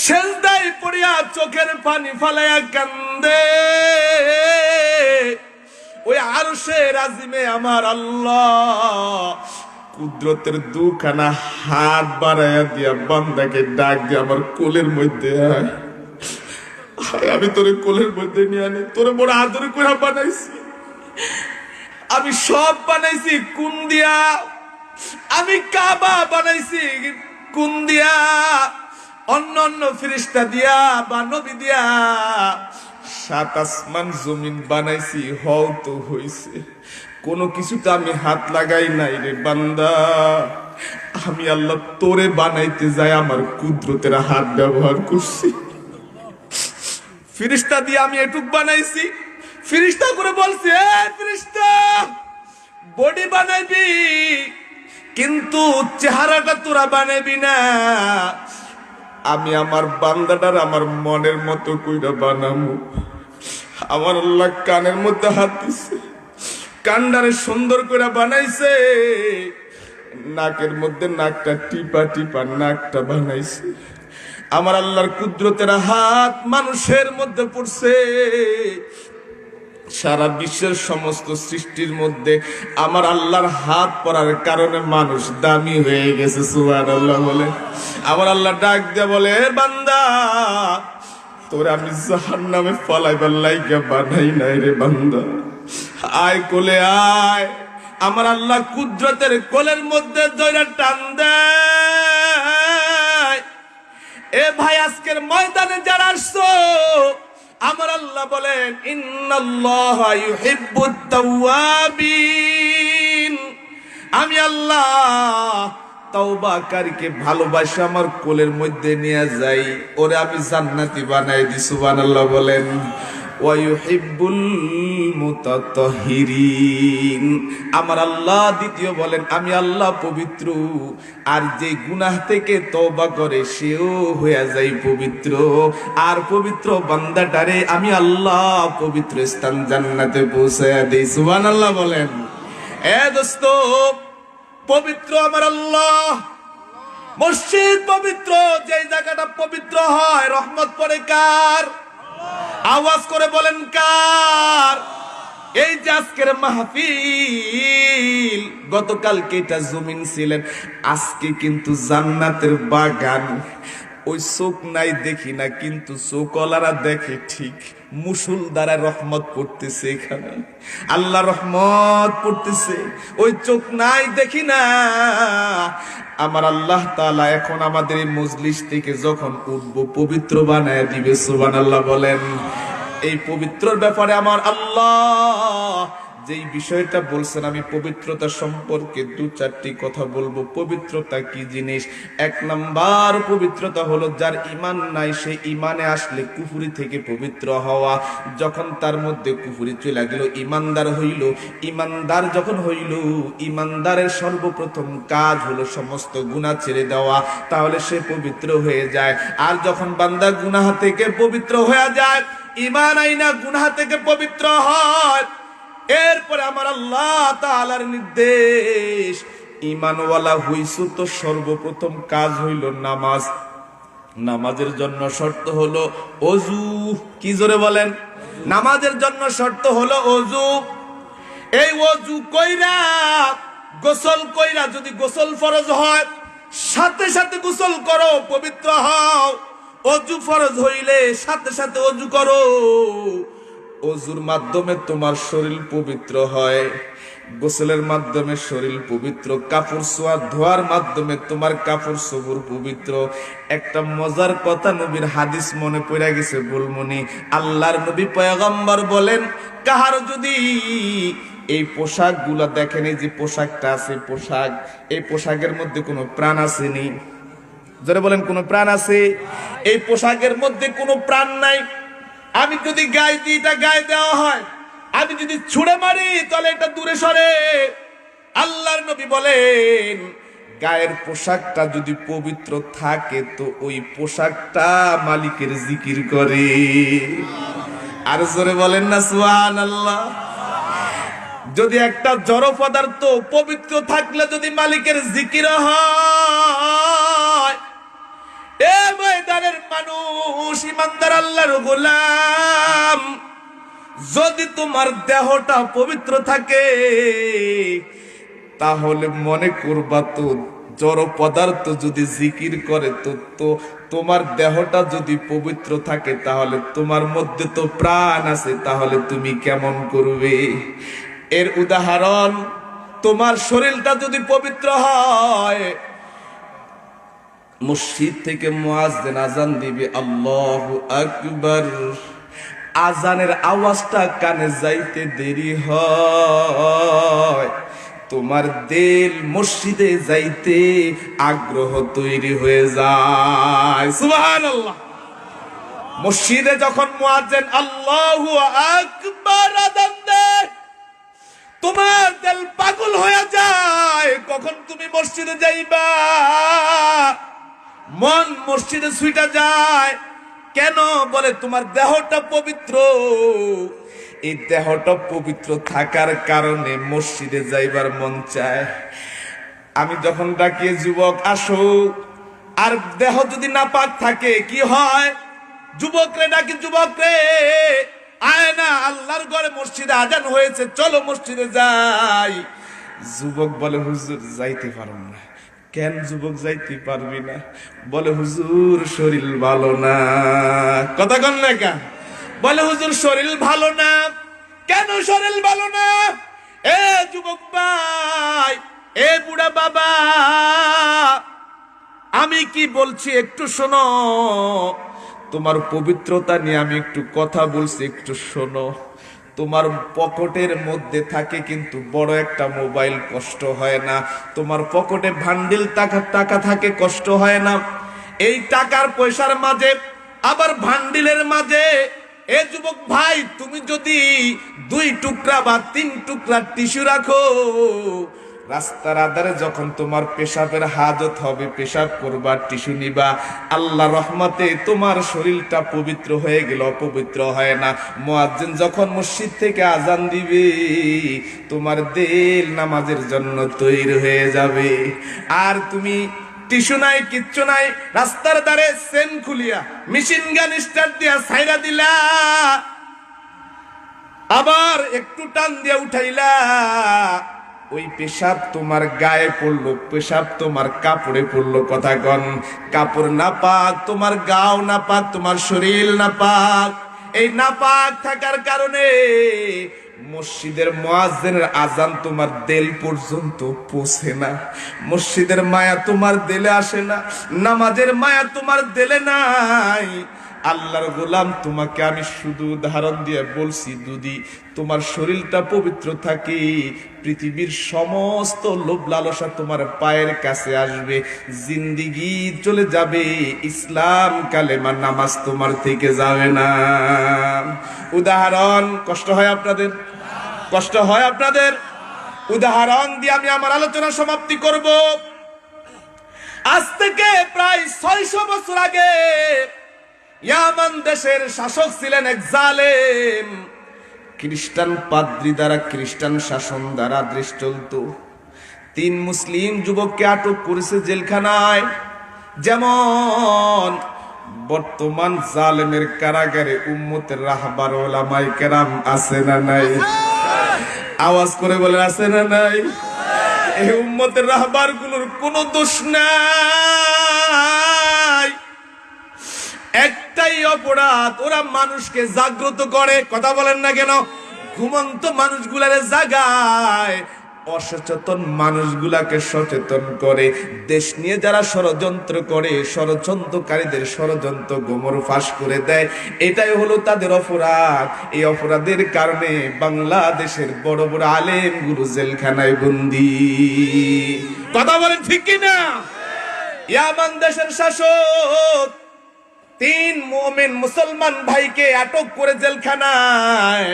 সেজদায় পড়িয়া চোখের পানি ফালাইয়া কান্দে, ওই আরশের আজিমে আমার আল্লাহ কুদরতের দুখানা হাত বাড়াইয়া দিয়া বান্দাকে ডাক দিয়ে, আমার কোলের মধ্যে আয়, আমি তোর কোলের মধ্যে নিয়ে আনি, তোর বড় আদর করে বানাইছি, আমি সব বানাইছি কোন দিয়া, আমি কাবা বানাইছি কোন দিয়া অন্য অন্য ফেরেশতা দিয়া বা নবী দিয়া সাত আসমান জমিন বানাইছি, হও তো হইছে। কোনো কিছুতে আমি হাত লাগাই নাই রে বান্দা। আমি আল্লাহ তোরে বানাইতে যাই আমার কুদরতের হাত ব্যবহার করছি। ফেরেশতা দিয়ে আমি এটুক বানাইছি। ফেরেশতা করে বলছে, ফেরেশতা বডি বানাইবি কিন্তু চেহারাটা তোরা বানাইবি না। আমি আমার বান্দাটার আমার মনের মতো কইরা বানামু। আমার আল্লাহ কানের মধ্যে হাত দিছে, কান্ডারে সুন্দর করে বানাইছে, নাকের মধ্যে নাকটা টিপা টিপা নাকটা বানাইছে। আমার আল্লাহর কুদরতের হাত মানুষের মধ্যে পড়ছে। সারা বিশ্বের সমস্ত সৃষ্টির মধ্যে আমার আল্লাহর হাত পড়ার কারণে মানুষ দামি হয়ে গেছে। সুবহানাল্লাহ বলে। আমার আল্লাহ ডাক দিয়ে বলে, বান্দা তোরে আমি জাহান্নামে ফলাইবার লাইগা বানাই নাই রে বান্দা, আয় কোলে আয়। আমার আল্লাহ কুদরতের কোলের মধ্যে ধইরা টান দেয়। এ ভাই, আজকের ময়দানে যারা আসছো, আমার আল্লাহ বলেন, ইন্নাল্লাহা ইউহিব্বুত তাওয়াবিন। আমি আল্লাহ তাওবাকারীকে ভালোবাসি, আমার কোলের মধ্যে নিয়ে যাই, ওরে আমি জান্নাতি বানাই দিই। সুবহানাল্লাহ বলেন। ওয়া ইউহিব্বুল মুতাতাহহিরিন। আমার আল্লাহ দ্বিতীয় বলেন, আমি আল্লাহ পবিত্র, আর যে গুনাহ থেকে তওবা করে সেও হয়ে যায় পবিত্র। আর পবিত্র বান্দাটারে আমি আল্লাহ পবিত্র স্থান জান্নাতে পৌঁছায়া দেই। সুবহানাল্লাহ বলেন। এ দোস্ত, পবিত্র আমার আল্লাহ। মসজিদ পবিত্র, যে জায়গাটা পবিত্র হয় রহমত পড়ে কার? আওয়াজ করে বলেন কার? এই যে আজকের মাহফিল, গতকালকে এটা জমিন ছিলেন, আজকে কিন্তু জান্নাতের বাগান। ওই চোখ নাই দেখি না, কিন্তু চোখওয়ালারা দেখে ঠিক। মুসুল দ্বারা রহমত পড়তেছে, এখানে আল্লাহ রহমত পড়তেছে। ওই চোখ নাই দেখি না, আমার আল্লাহ তাআলা এখন আমাদের এই মজলিস থেকে যখন উঠবো পবিত্র বানায় দিবে। সুবহানাল্লাহ বলেন। এই পবিত্রর ব্যাপারে আমার আল্লাহ যেই বিষয়টা বলছেন, আমি পবিত্রতা সম্পর্কে দু চারটি কথা বলবো। পবিত্রতা কি জিনিস? এক নাম্বার পবিত্রতা হলো যার ঈমান নাই, সে ঈমানে আসলে কুফরি থেকে পবিত্র হওয়া। যখন তার মধ্যে কুফরি চলে গেল, ঈমানদার হইল। ঈমানদার যখন হইল, ঈমানদারের সর্বপ্রথম কাজ হলো সমস্ত গুনাহ ছেড়ে দেওয়া, তাহলে সে পবিত্র হয়ে যায়। আর যখন বান্দা গুনাহ থেকে পবিত্র হয়ে যায়, ঈমান আইনা গুনাহ থেকে পবিত্র হয়, এরপরে আমার আল্লাহ তাআলার নির্দেশ, ঈমানওয়ালা হইছো তো সর্বপ্রথম কাজ হইল নামাজ। নামাজের জন্য শর্ত হলো ওযু। কি জোরে বলেন? নামাজের জন্য শর্ত হলো ওযু। এই ওযু কইরা, গোসল কইরা, যদি গোসল ফরজ হয় সাথে সাথে গোসল করো, পবিত্র হও। ওযু ফরজ হইলে সাথে সাথে ওযু করো। ওযুর মাধ্যমে তোমার শরীর পবিত্র হয়, গোসলের মাধ্যমে শরীর পবিত্র, কাপড় ধোয়ার মাধ্যমে তোমার কাপড় সবুর পবিত্র। একটা মজার কথা নবীর হাদিস মনে পড়ে গেছে, বলমনি। আল্লাহর নবী পয়গম্বর বলেন, কাহার যদি এই পোশাক গুলা দেখেন, এই যে পোশাকটা আছে, পোশাক, এই পোশাকের মধ্যে কোনো প্রাণ আসেনি। যারা বলেন কোনো প্রাণ আছে? এই পোশাকের মধ্যে কোনো প্রাণ নাই। আমি যদি গায়ে দিই, এটা গায়ে দেওয়া হয়। আমি যদি ছুঁড়ে মারি, তাহলে এটা দূরে সরে। আল্লাহর নবী বলেন, গায়ের পোশাকটা যদি পবিত্র থাকে, তো ওই পোশাকটা মালিকের জিকির করে। আর জোরে বলেন না সুবহানাল্লাহ। যদি একটা জড় পদার্থ পবিত্র থাকলে যদি মালিকের জিকির হয়, এ ময়দানের মানুষ, ইমানদার আল্লাহর গোলাম, যদি তোমার দেহটা পবিত্র থাকে, তাহলে মনে করবা তো জড় পদার্থ যদি জিকির করে, তো তোমার দেহটা যদি পবিত্র থাকে, তাহলে তোমার মধ্যে তো প্রাণ আছে, তাহলে তুমি কেমন করবে? এর উদাহরণ, তোমার শরীরটা যদি পবিত্র হয়, মসজিদ থেকে মুয়াজ্জিন আজান দিবে আল্লাহু আকবার, আজানের আওয়াজটা কানে যাইতে দেরি হয়, তোমার দিল মসজিদে যাইতে আগ্রহ তৈরি হয়ে যায়। সুবহানাল্লাহ। মসজিদে যখন মুয়াজ্জিন আল্লাহু আকবার আযান দেয়, তোমার দিল পাগল হয়ে যায় কখন তুমি মসজিদে যাইবা। মন মসজিদে ছুটা যায় কেন? বলে তোমার দেহটা পবিত্র, এই দেহটা পবিত্র থাকার কারণে মসজিদে যাইবার মন চায়। আমি যখন ডাকি যুবক আসো, আর দেহ যদি নাপাক থাকে কি হয়? যুবকরে ডাকি, যুবকরে আয় না, আল্লাহর ঘরে মসজিদে আজান হয়েছে, চলো মসজিদে যাই। যুবক বলে হুজুর যাইতে পারব না। কেন যুবক যাইতে পারবি না? বলে হুজুর শরীর ভালো না। কথা কন না কেন? বলে হুজুর শরীর ভালো না। কেন শরীর ভালো না? এ যুবক ভাই, এ বুড়া বাবা, আমি কি বলছি একটু শোনো। তোমার পবিত্রতা নিয়ে আমি একটু কথা বলছি, একটু শোনো। তোমার পকেটের মধ্যে থাকে কিন্তু বড় একটা মোবাইল, কষ্ট হয় না। তোমার পকেটে ভান্ডিল টাকা থাকে, কষ্ট হয় না। এই টাকার পয়সার মাঝে আবার ভান্ডিলের মাঝে, এ যুবক ভাই, তুমি যদি 2 টুকরা বা 3 টুকরা টিস্যু রাখো, রাস্তার আধারে যখন তোমার পেশাবের হাজত হবে, পেশাব করবা, টিস্যু নিবা, আল্লাহ রহমতে তোমার শরীরটা পবিত্র হয়ে গেল, অপবিত্র হয় না। মুয়াজ্জিন যখন মসজিদ থেকে আজান দিবে, তোমার দিল নামাজের জন্য তৈরি হয়ে যাবে। আর তুমি টিস্যু নাই, কিচ্ছু নাই, রাস্তার ধারে চেন খুলিয়া মেশিন গান স্টার্ট দিয়া ছাইরা দিলা, আবার একটু টান দিয়া উঠাইলা, ওই পেশাব তোমার গায়ে পড়লো, পেশাব তোমার কাপড়ে পড়লো। কথা কন, কাপড় না পাক, তোমার গাও না পাক, তোমার শরীর না পাক। এই না পাক থাকার কারণে মসজিদের মুয়াজ্জিনের আজান তোমার দিল পর্যন্ত পৌঁছে না। মসজিদের মায়া তোমার দিলে আসে না, নামাজের মায়া তোমার দিলে নাই। আল্লাহর গোলাম, তোমাকে আমি শুধু উদাহরণ দিয়ে বলছি, যদি তোমার শরীরটা পবিত্র থাকে, পৃথিবীর সমস্ত লোভ লালসা তোমার পায়ের কাছে আসবে, জিন্দিগি চলে যাবে, ইসলাম কালেমা নামাজ তোমার থেকে যাবে না। উদাহরণ, কষ্ট হয় আপনাদের? কষ্ট হয় আপনাদের? উদাহরণ দিয়ে আমি আমার আলোচনা সমাপ্তি করব। আজ থেকে প্রায় 600 বছর আগে ইয়ামান দেশের শাসক ছিলেন এক জালেম। খ্রিস্টান পাদ্রী দ্বারা, খ্রিস্টান শাসন দ্বারা দেশ চলত। 3 মুসলিম যুবককে আটক করেছে জেলখানায়। যেমন বর্তমান জালেমের কারাগারে উম্মতের রাহবার ওলামায়ে কেরাম আছে না নাই? আওয়াজ করে বলে আছে না নাই? এই উম্মতের রাহবার গুলোর কোনো দোষ নাই, একটাই অপরাধ, ওরা মানুষকে জাগ্রত করে। কথা বলেন না কেন? ঘুমন্ত মানুষগুলারে জাগায়, অসচেতন মানুষগুলাকে সচেতন করে। দেশ নিয়ে যারা ষড়যন্ত্র করে, ষড়যন্ত্রকারীদের ষড়যন্ত্র গোমর ফাঁস করে দেয়, এটাই হলো তাদের অপরাধ। এই অপরাধের কারণে বাংলাদেশের বড় বড় আলেম গুরু জেলখানায় বন্দী। কথা বলেন ঠিক কিনা? ইয়ামান দেশের শাসক 3 মুমিন মুসলমান ভাইকে আটক করে জেলখানায়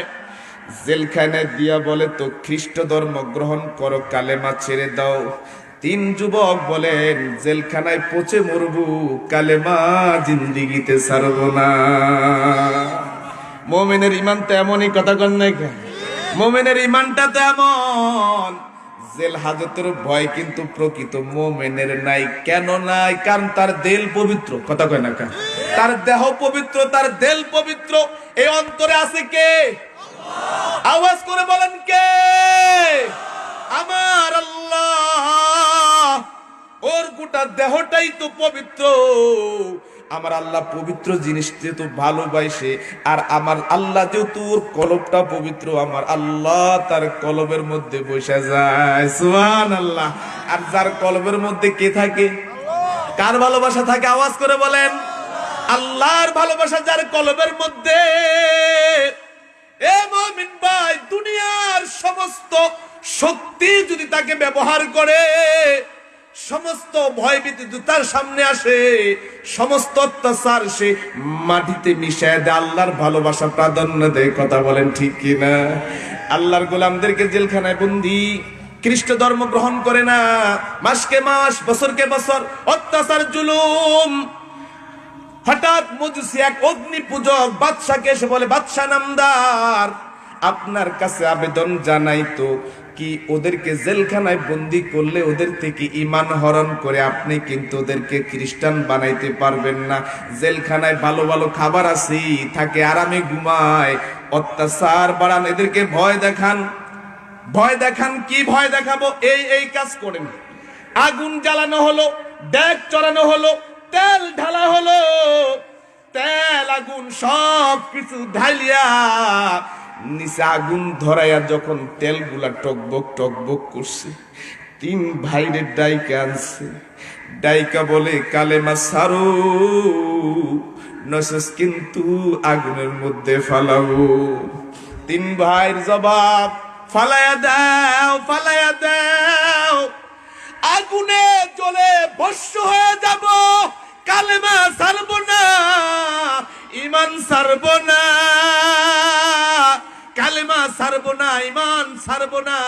দিয়া বলে, তো খ্রিস্ট ধর্ম গ্রহণ করো, কালেমা ছেড়ে দাও। 3 যুবক বলেন, জেলখানায় পচে মরবো, কালেমা জিন্দিগিতে ছাড়ব না। মুমিনের ঈমান তো এমনই, কথা কন না কেন? মুমিনের ঈমানটা তো এমন। জেল হাজতের ভয় কিন্তু প্রকৃত মুমিনের নাই। কেন নাই? কারণ তার দিল পবিত্র। কথা কয় না কেন? তার দেহ পবিত্র, তার দিল পবিত্র। এই অন্তরে আছে কে? আওয়াজ করে বলেন কে? আমার আল্লাহ। ওর গোটা দেহটাই তো পবিত্র। আমার আল্লাহ পবিত্র জিনিস যেহেতু ভালোবাসে, আর আমার আল্লাহ যেহেতু ওর কলবটা পবিত্র, আমার আল্লাহ তার কলবের মধ্যে বসে যায়। সুবহানাল্লাহ। আর যার কলবের মধ্যে কে থাকে? কার ভালোবাসা থাকে আওয়াজ করে বলেন। আল্লাহর ভালোবাসা যার কলবের মধ্যে, এ মুমিন ভাই, দুনিয়ার সমস্ত শক্তি যদি তাকে ব্যবহার করে, সমস্ত ভয়ভীতি যদি তার সামনে আসে, সমস্ত অত্যাচার সে মাটিতে মিশায় দেয়, আল্লাহর ভালোবাসা প্রাধান্য দেয়। কথা বলেন ঠিক কিনা? আল্লাহর গোলামদেরকে জেলখানায় বন্দী, খ্রিস্ট ধর্ম গ্রহণ করে না, মাসকে মাস, বছরকে বছর অত্যাচার জুলুম। হঠাৎ মজুসি এক অগ্নি পূজক বাদশাকে এসে বলে, বাদশা নামদার, আপনার কাছে আবেদন জানাই তো, কি ওদেরকে জেলখানায় বন্দি করলে ওদের থেকে ঈমান হরণ করে আপনি কিন্তু ওদেরকে খ্রিস্টান বানাইতে পারবেন না। জেলখানায় ভালো ভালো খাবার আছে, থাকে, আরামে ঘুমায়, অত্যাচার বাড়ান, এদেরকে ভয় দেখান। ভয় দেখান, কি ভয় দেখাবো? এই কাজ করেন। আগুন জ্বালানো হলো, ডেক চড়ানো হলো, তেল ঢালা হলো, তেল আগুন সব কিছু ঢালিয়া নিচে আগুন ধরাইয়া যখন তেলগুলা টকবক টকবক করছে, তিন ভাইরে ডাইকা আনছে। ডাইকা বলে, কালেমা সারো, নসেস কিন্তু আগুনের মধ্যে ফালাবো। তিন ভাইয়ের জবাব, ফালায়া দাও, ফালায়া দাও, আগুনে জ্বলে ভস্ম হয়ে যাব, কালেমা ছাড়বো না, ঈমান ছাড়বো না, কালেমা ছাড়বো না, ঈমান ছাড়বো না।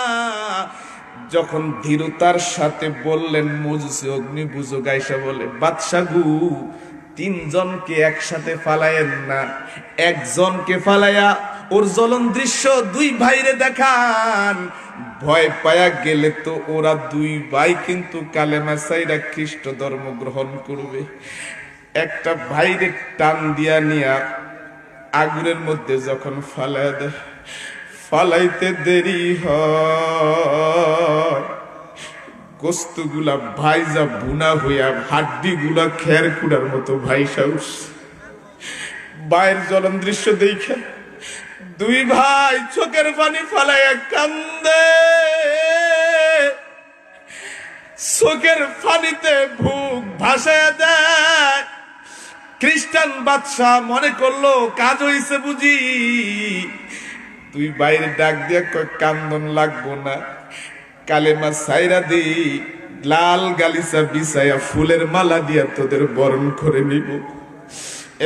যখন ধীরতার সাথে বললেন, মজুসি অগ্নিপূজক আইসা বলে, বাদশাহু, তিনজনকে একসাথে ফালায়েন না, একজনকে ফালাইয়া ওর জ্বলন দৃশ্য দুই ভাইরে দেখান। ভয় পায়া গেলে তো ওরা দুই ভাই কিন্তু কালেমা ছাইরা খ্রিস্ট ধর্ম গ্রহণ করবে। একটা ভাইরে টান দিয়া নিয়া আগুনের মধ্যে যখন ফালায় দেয়, ফালাইতে দেরি হয়, গোস্তগুলা ভাইজা বুনা হইয়া হাড্ডি গুলা খের কুড়ার মতো ভাইসা উঠছে। বাইরের জ্বলন দৃশ্য দেখে দুই ভাই চোখের পানি ফালাইয়া কান্দে, চোখের পানিতে বুক ভাসায় দেয়। খ্রিস্টান বাদশা মনে করলো কাজ হইছে বুঝি, তুই বাইরে ডাক দিয়া কয়, কান্দন লাগবো না, কালেমা ছাইরা দি, লাল গালিচা বিছাইয়া ফুলের মালা দিয়া তোদের বরণ করে নিব।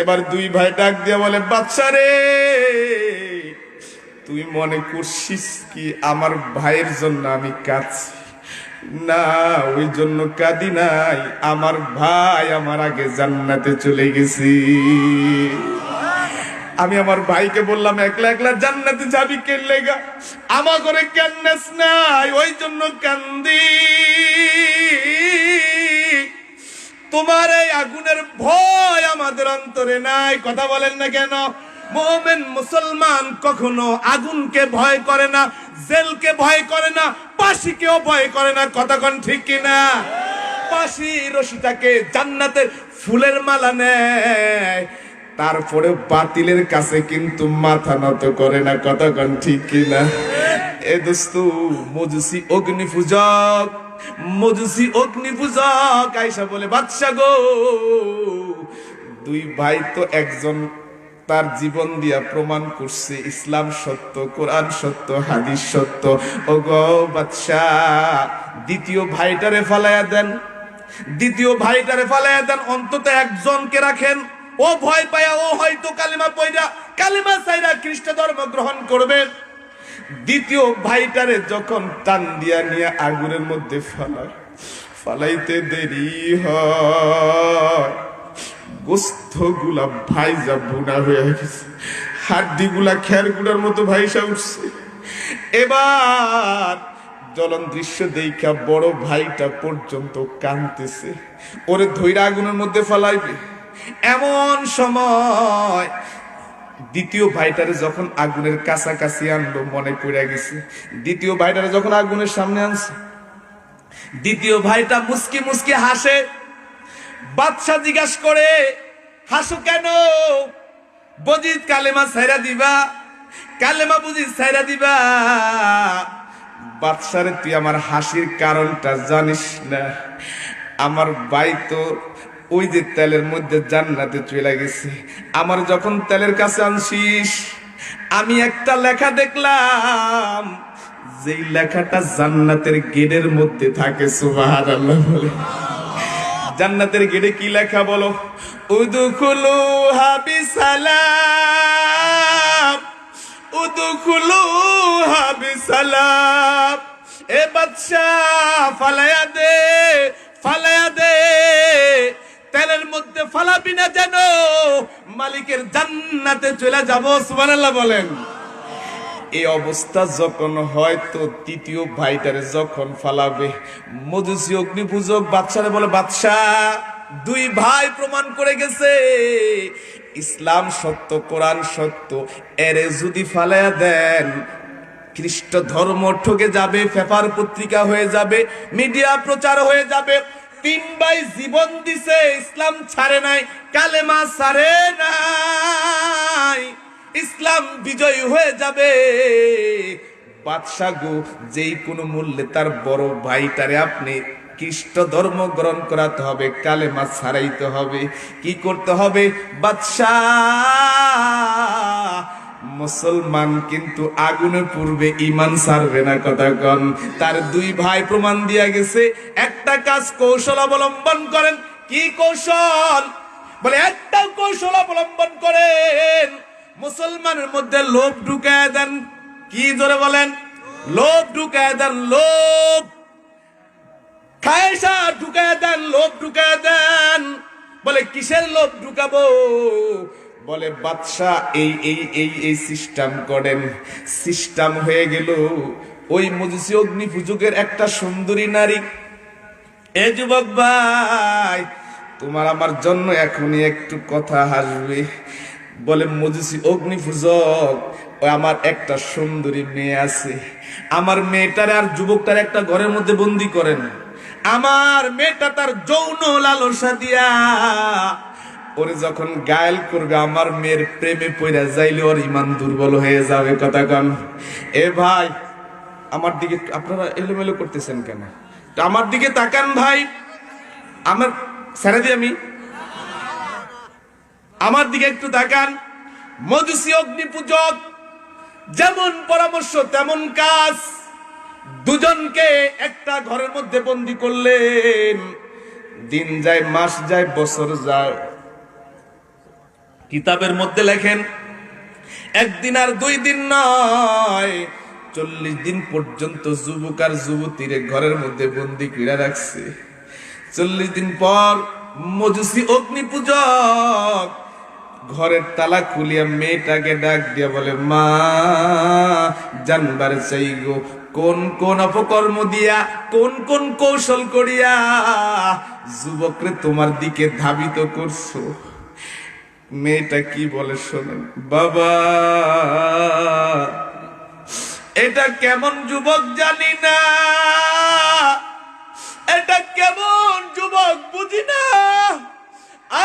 এবার দুই ভাই ডাক দিয়া বলে, বাদশা রে, তুই মনে করছিস কি আমার ভাইয়ের জন্য আমি কাঁদছি? না, ওই জন্য কাঁদি নাই, আমার ভাই আমার আগে জান্নাতে চলে গেছি। আমি আমার ভাইকে বললাম, একলা একলা জান্নাতে যাবি কেন লেগা, আমার ঘরে কান্নাস নাই, ওই জন্য কান্দি। তোমার এই আগুনের ভয় আমাদের অন্তরে নাই। কথা বলেন না কেন? মুমিন মুসলমান কখনো আগুনকে ভয় করে না, জেলকে ভয় করে না, ফাঁসিকেও ভয় করে না। কথা কোন ঠিক কিনা? ফাঁসি রশিটাকে জান্নাতের ফুলের মালা নেয়, তারপরে বাতিলের কাছে কিন্তু মাথা নত করে না। কথা কোন ঠিক কিনা? এ দোস্ত, মজুসি অগ্নিপূজক, মজুসি অগ্নিপূজক আইসা বলে, বাদশা গো, দুই ভাই তো একজন তার জীবন দিয়া প্রমাণ করছে ইসলাম সত্য, কোরআন সত্য, হাদিস সত্য। ও গো বাদশা, দ্বিতীয় ভাইটারে ফালাইয়া দেন, দ্বিতীয় ভাইটারে ফালাইয়া দেন, অন্তত একজনকে রাখেন। ও ভয় পায়া ও হয়তো কালিমা পয়রা, কালিমা ছাইরা খ্রিস্ট ধর্ম গ্রহণ করবে। দ্বিতীয় ভাইটারে যখন টান দিয়া নিয়ে আগুনের মধ্যে ফালায়, ফালাইতে দেরি হয়, গোস্ত গুলা ভাইজা বুনা হয়ে গেছে, হাড্ডি গুলা খের গুলার মতো ভাইসা উঠছে। এবার জ্বলন দৃশ্য দেখা বড় ভাইটা পর্যন্ত কাঁদতেছে, ওরে ধইরা আগুনের মধ্যে ফালাইবে। এমন সময় দ্বিতীয় ভাইটারে যখন আগুনের কাছাকাছি আনলো, মনে পড়ে গেছে। দ্বিতীয় ভাইটারে যখন আগুনের সামনে আনছে, দ্বিতীয় ভাইটা মুস্কি মুস্কি হাসে। বাদশা জিজ্ঞাসা করে, হাসো কেন? বুঝি কালেমা ছাইরা দিবা? কালেমা বুঝি ছাইরা দিবা? বাদশারে, তুই আমার হাসির কারণটা জানিস না? আমার ভাই তো ওই যে তেলের মধ্যে জান্নাতে চলে গেছে, আমার যখন তেলের কাছে আনছিস আমি একটা লেখা দেখলাম, যেই লেখাটা জান্নাতের গেটের মধ্যে থাকে। সুবহানাল্লাহ বলে। জান্নাতের গেটে কি লেখা বলো? উদখুলুহা বিসালাম, উদখুলুহা বিসালাম। এ বাদশাহ ফালায়া দে, ফালায়া দে, তেলের মধ্যে ফালাবি না যেন মালিকের জান্নাতে চলে যাব। সুবহানাল্লাহ বলেন। এই অবস্থা যখন হয়তো তৃতীয় ভাইটারে যখন ফালাবে, মজুসি অগ্নিপূজক বাদশারে বলে, বাদশাহ দুই ভাই প্রমাণ করে গেছে ইসলাম সত্য, কোরআন সত্য, এরে যদি ফালায়া দেন খ্রিস্ট ধর্ম ঠকে যাবে, পেপার পত্রিকা হয়ে যাবে, মিডিয়া প্রচার হয়ে যাবে। তিন ভাই জীবন দিছে, ইসলাম ছাড়ে নাই, কালেমা ছাড়ে নাই, ইসলাম বিজয়ী হয়ে যাবে। বাদশা গো, যেই কোনো মূল্যে তার বড় ভাইটারে আপনি খ্রিস্ট ধর্ম গ্রহণ করাতে হবে, কালেমা ছাড়াইতে হবে। কি করতে হবে? বাদশাহ মুসলমান কিন্তু আগুনে পূর্বে ঈমান ছাড়বে না। কথা কন। তার দুই ভাই প্রমাণ দিয়া গেছে। একটা কাজ কৌশল অবলম্বন করেন। কি কৌশল? বলে একটা কৌশল অবলম্বন করেন, মুসলমানের মধ্যে লোভ ঢুকায় দেন। কি জোরে বলেন? লোভ ঢুকায় দেন, লোভ, খায়সা ঢুকায় দেন, লোভ ঢুকায় দেন। বলে কিসের লোভ ঢুকাবো? বলে বাদশা এই এই এই এই সিস্টেম করেন। সিস্টেম হয়ে গেল, ওই মজুসি অগ্নিপূজকের একটা সুন্দরী নারী, এ যুবক ভাই তোমার আমার জন্য এখনই একটু কথা হাসবে। বলে মজুসি অগ্নিপূজক, আমার একটা সুন্দরী মেয়ে আছে, আমার মেয়েটার আর যুবকটার একটা ঘরের মধ্যে বন্দি করেন। আমার মেয়েটা তার যৌন লালসা দিয়া ওরে যখন গায়েল করবে, আমার মেয়ের প্রেমে পড়ে যাইলে ওর ইমান দুর্বল হয়ে যাবে। কথা কন। এ ভাই আমার দিকে আপনারা এলোমেলো করতেছেন কেন? আমার দিকে তাকান ভাই, আমার ছেড়ে দিই আমি, আমার দিকে একটু তাকান। মজুসি অগ্নিপূজক যেমন পরামর্শ তেমন কাজ। দুজনকে একটা ঘরের মধ্যে বন্দি করলেন। দিন যায়, মাস যায়, বছর যায়। কিতাবের মধ্যে লেখেন একদিন আর 2 দিন নয়, 40 দিন পর্যন্ত যুবক আর যুবতীরে ঘরের মধ্যে বন্দি করে রাখছে। 40 দিন পর মজুসি অগ্নিপূজক ঘরের তালা খুলিয়া মেয়েটাকে ডাক দিয়া বলে, মা জানবার চাই গো, কোন কোন অপকর্ম দিয়া, কোন কোন কৌশল করিয়া যুবকরে তোমার দিকে ধাবিত করছো। মেয়েটা কি বলে শোনেন। বাবা এটা কেমন যুবক জানি না, এটা কেমন যুবক বুঝি না।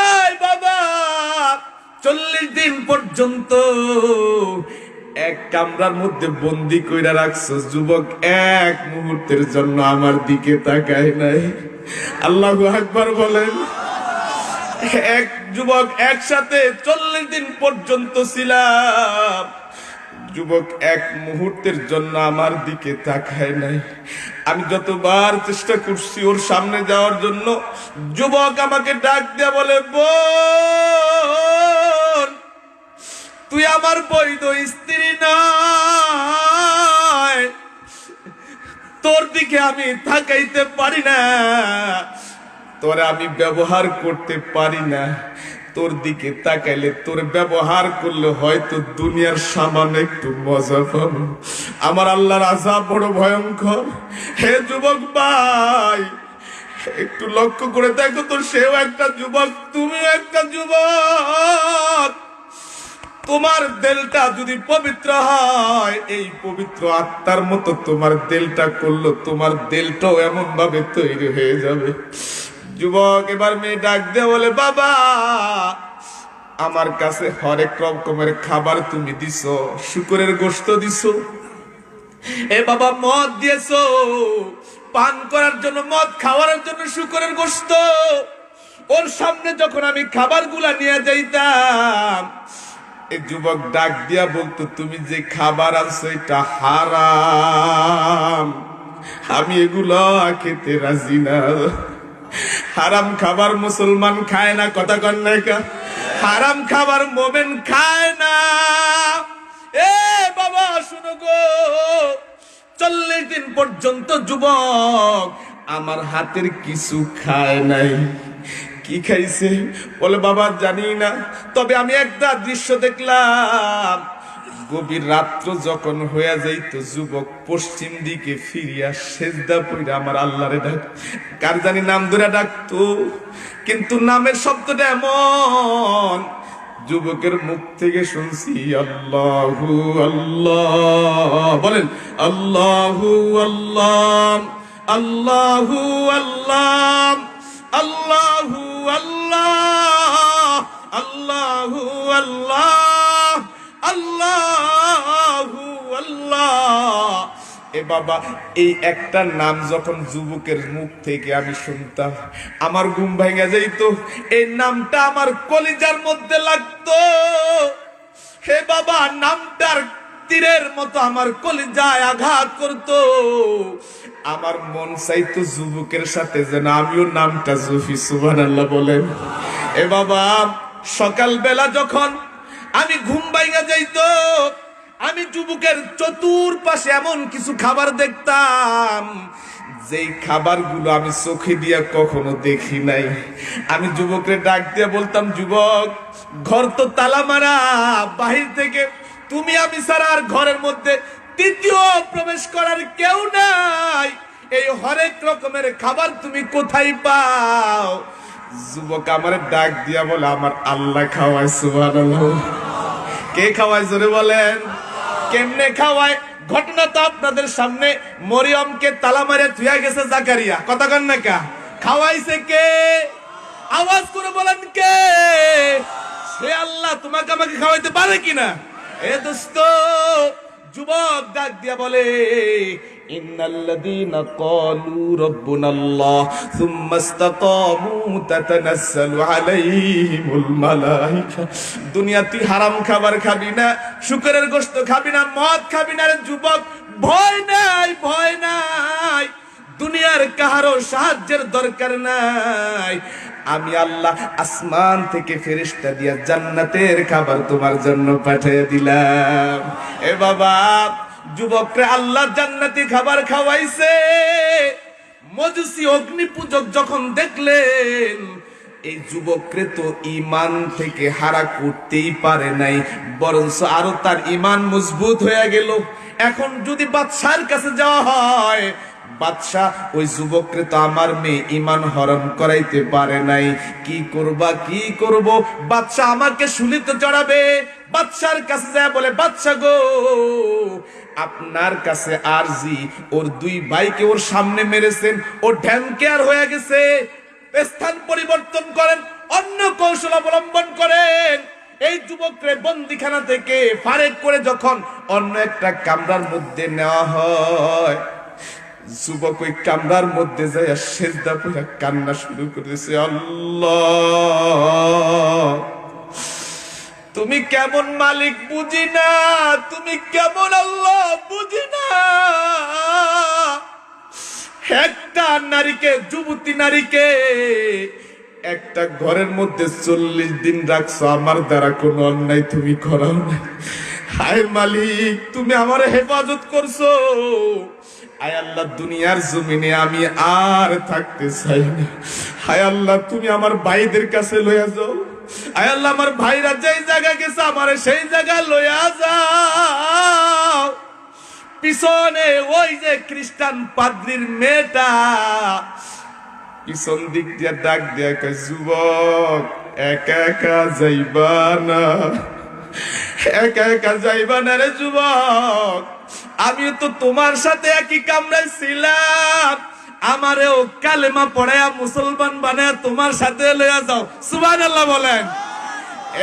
আয় বাবা, 40 দিন পর্যন্ত এক কামরার মধ্যে বন্দি কইরা রাখছো, যুবক এক মুহূর্তের জন্য আমার দিকে তাকায় নাই। আল্লাহু আকবার বলেন। এক যুবক একসাথে 40 দিন পর্যন্ত ছিলাম, যুবক এক মুহূর্তের জন্য আমার দিকে তাকায় নাই। আমি যতবার চেষ্টা করছি ওর সামনে যাওয়ার জন্য, যুবক আমাকে ডাক দিয়া বলে, বোন তুই আমার বৈধ স্ত্রী নয়, তোর দিকে আমি তাকাইতে পারি না, তোরে আমি ব্যবহার করতে পারি না। তোর দিকে তাকাইলে, তোর ব্যবহার করলে হয়তো দুনিয়ার সামান্য একটু মজা পাবো। আমার আল্লাহর আযাব বড় ভয়ঙ্কর। হে যুবক ভাই, একটু লক্ষ্য করে দেখো তো, সেও একটা যুবক, তুমিও একটা যুবক। তোমার দিলটা যদি পবিত্র হয়, এই পবিত্র আত্মার মতো তোমার দিলটা করলো, তোমার দিলটাও এমন ভাবে তৈরি হয়ে যাবে। যুবক এবার মেয়ে ডাক দিয়ে বলে, বাবা আমার কাছে হরেক রকমের খাবার তুমি দিছো, শুকরের গোশত দিছো, এ বাবা মদ দিয়েছো, পান করার জন্য, মদ খাওয়ার জন্য শুকরের গোশত। ওর সামনে যখন আমি খাবারগুলা নিয়ে যাইতাম, এই যুবক ডাক দিয়া বলতো, তুমি যে খাবার আনছো এটা হারাম, আমি এগুলো খেতে রাজি না। হারাম খাবার মুসলমান খায় না, কথা কন না কা? হারাম খাবার মোমেন খায় না। এ বাবা শুনো গো, 40 দিন পর্যন্ত যুবক আমার হাতের কিছু খায় নাই। কি খাইছে বলে, বাবা জানি না, তবে আমি একটা দৃশ্য দেখলাম। গভীর রাত্র যখন হয়ে যাইত, যুবক পশ্চিম দিকে ফিরিয়া সেজদা পইরা আমার আল্লাহরে ডাক, কার জানি নাম ধরে ডাকতো, কিন্তু নামের শব্দটা এমন, যুবকের মুখ থেকে শুনছি আল্লাহু আল্লাহ। বলেন আল্লাহু আল্লাহ, আল্লাহু আল্লাহ, আল্লাহু আল্লাহ, আল্লাহু আল্লাহ, আল্লাহু আল্লাহ। এ বাবা, এই একটা নাম যখন যুবকের মুখ থেকে আমি শুনতাম, আমার ঘুম ভেঙে যাইত। এই নামটা আমার কলিজার মধ্যে লাগতো। হে বাবা, নামটার তীরের মতো আমার কলিজায় আঘাত করতো। আমার মন চাইতো যুবকের সাথে যেন আমিও নামটা জুফি। সুবহানাল্লাহ বলেন। এ বাবা, সকাল বেলা যখন আমি ঘুম ভাঙা যাইতো, আমি যুবকের চতুর্পাশে এমন কিছু খাবার দেখতাম, যেই খাবারগুলো আমি চোখে দিয়া কখনো দেখি নাই। আমি যুবকের ডাক দিয়ে বলতাম, যুবক, ঘর তো তালা মারা, বাহির থেকে তুমি আমি ছাড়া আর ঘরের মধ্যে তৃতীয় প্রবেশ করার কেউ নাই। এই হরেক রকমের খাবার তুমি কোথায় পাও? যুবক আমার ডাক দিয়া বলে, আমার আল্লাহ খাওয়ায়। সুবহানাল্লাহ। কে খাওয়ায় জোরে বলেন? কেমনে খাওয়ায়? ঘটনা তো আপনাদের সামনে। মরিয়মকে তালা মারে থুয়া গেছে জাকারিয়া, কথা কন না কা? খাওয়াইছে কে? আওয়াজ করে বলেন কে? সে আল্লাহ। তোমাকে আমাকে খাওয়াইতে পারে কিনা? এ দোস্ত, যুবক ডাক দিয়া বলে, ইন্নাল্লাযীনা ক্বালু রাব্বুনাল্লাহ সুম্মা ইসতাকামু তাতানাজ্জালু আলাইহিমুল মালায়েকা। দুনিয়া তুই হারাম খাবার খাবি না, শুকরের গোশত খাবি না, মদ খাবি না রে যুবক, ভয় নাই, ভয় নাই। দুনিয়ার কাহারো সাহায্যের দরকার নাই। আমি আল্লাহ আসমান থেকে ফেরেশতা দিয়া জান্নাতের খাবার তোমার জন্য পাঠিয়ে দিলাম। এ বাবা, যুবকরে আল্লাহ জান্নাতি খাবার খাওয়াইছে। মজুসি অগ্নি পূজক যখন দেখলেন এই যুবকরে তো ঈমান থেকে হারা করতেই পারে নাই, বরঞ্চ আরো তার ঈমান মজবুত হয়ে গেল। এখন যদি বাদশার কাছে যাওয়া হয়, বাদশা ওই যুবকরে তো আমার মেয়ে ঈমান হরণ করাইতে পারে নাই, কি করবা, কি করব? বাদশা আমাকে শুলিতে চড়াবে। বাদশার কাছে যায় বলে, বাদশা গো, আপনার কাছে আরজি, ওর 2 ভাইকে ওর সামনে মেরেছেন, ও ঢ্যামকেয়ার হয়ে গেছে, স্থান পরিবর্তন করেন, অন্য কৌশল অবলম্বন করেন। এই যুবককে বন্দিখানা থেকে ফারেক করে যখন অন্য একটা কামরার মধ্যে নেওয়া হয়, যুবক ওই কামরার মধ্যে যায় সেজদা পড়ে কান্না শুরু করেছে। আল্লাহ, তুমি কেমন মালিক বুঝি না, তুমি কেমন আল্লাহ বুঝি না। একটা নারীকে, যুবতী নারীকে একটা ঘরের মধ্যে 40 দিন রাখছো, আমার দ্বারা কোনো অন্যায় তুমি করাও না। হায় মালিক, তুমি আমার হেফাজত করছো। হায় আল্লাহ, দুনিয়ার জমিনে আমি আর থাকতে চাই না। হায় আল্লাহ, তুমি আমার ভাইদের কাছে লইয়া যাও। হায় আল্লাহ, আমার ভাইরা যেই জায়গা গেছে আমার সেই জায়গা লইয়া যাও। পিছনে ওই যে খ্রিস্টান পাদ্রির মেয়েটা পিছন দিক দিয়ে ডাক দিয়া কয়, যুবক, একা একা যাইবা না, একা একা যাইবা না রে যুবক, আমি তো তোমার সাথে একই কামরায় ছিলাম, আমারেও কালেমা পড়ায়া মুসলমান বানায়া তোমার সাথে লইয়া যাও। সুবহানাল্লাহ বলেন।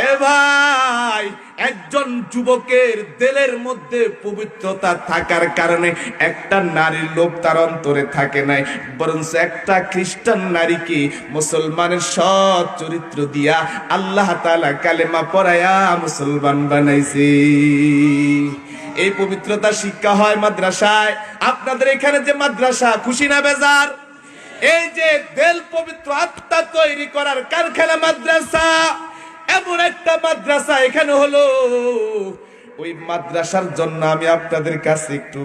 এ ভাই, একজন যুবকের দিলের মধ্যে পবিত্রতা থাকার কারণে একটা নারীর লোভ তার অন্তরে থাকে নাই, বরঞ্চ একটা খ্রিস্টান নারীকে মুসলমানের সৎ চরিত্র দিয়া আল্লাহ তাআলা কালেমা পড়ায়া মুসলমান বানাইছে। এই পবিত্রতা শিক্ষা হয় মাদ্রাসায়। আপনাদের এখানে যে মাদ্রাসা, খুশি না বেজার? এই যে দিল পবিত্র আত্মা তৈরি করার কারখানা মাদ্রাসা, এমন একটা মাদ্রাসা এখানে হলো। ওই মাদ্রাসার জন্য আমি আপনাদের কাছে একটু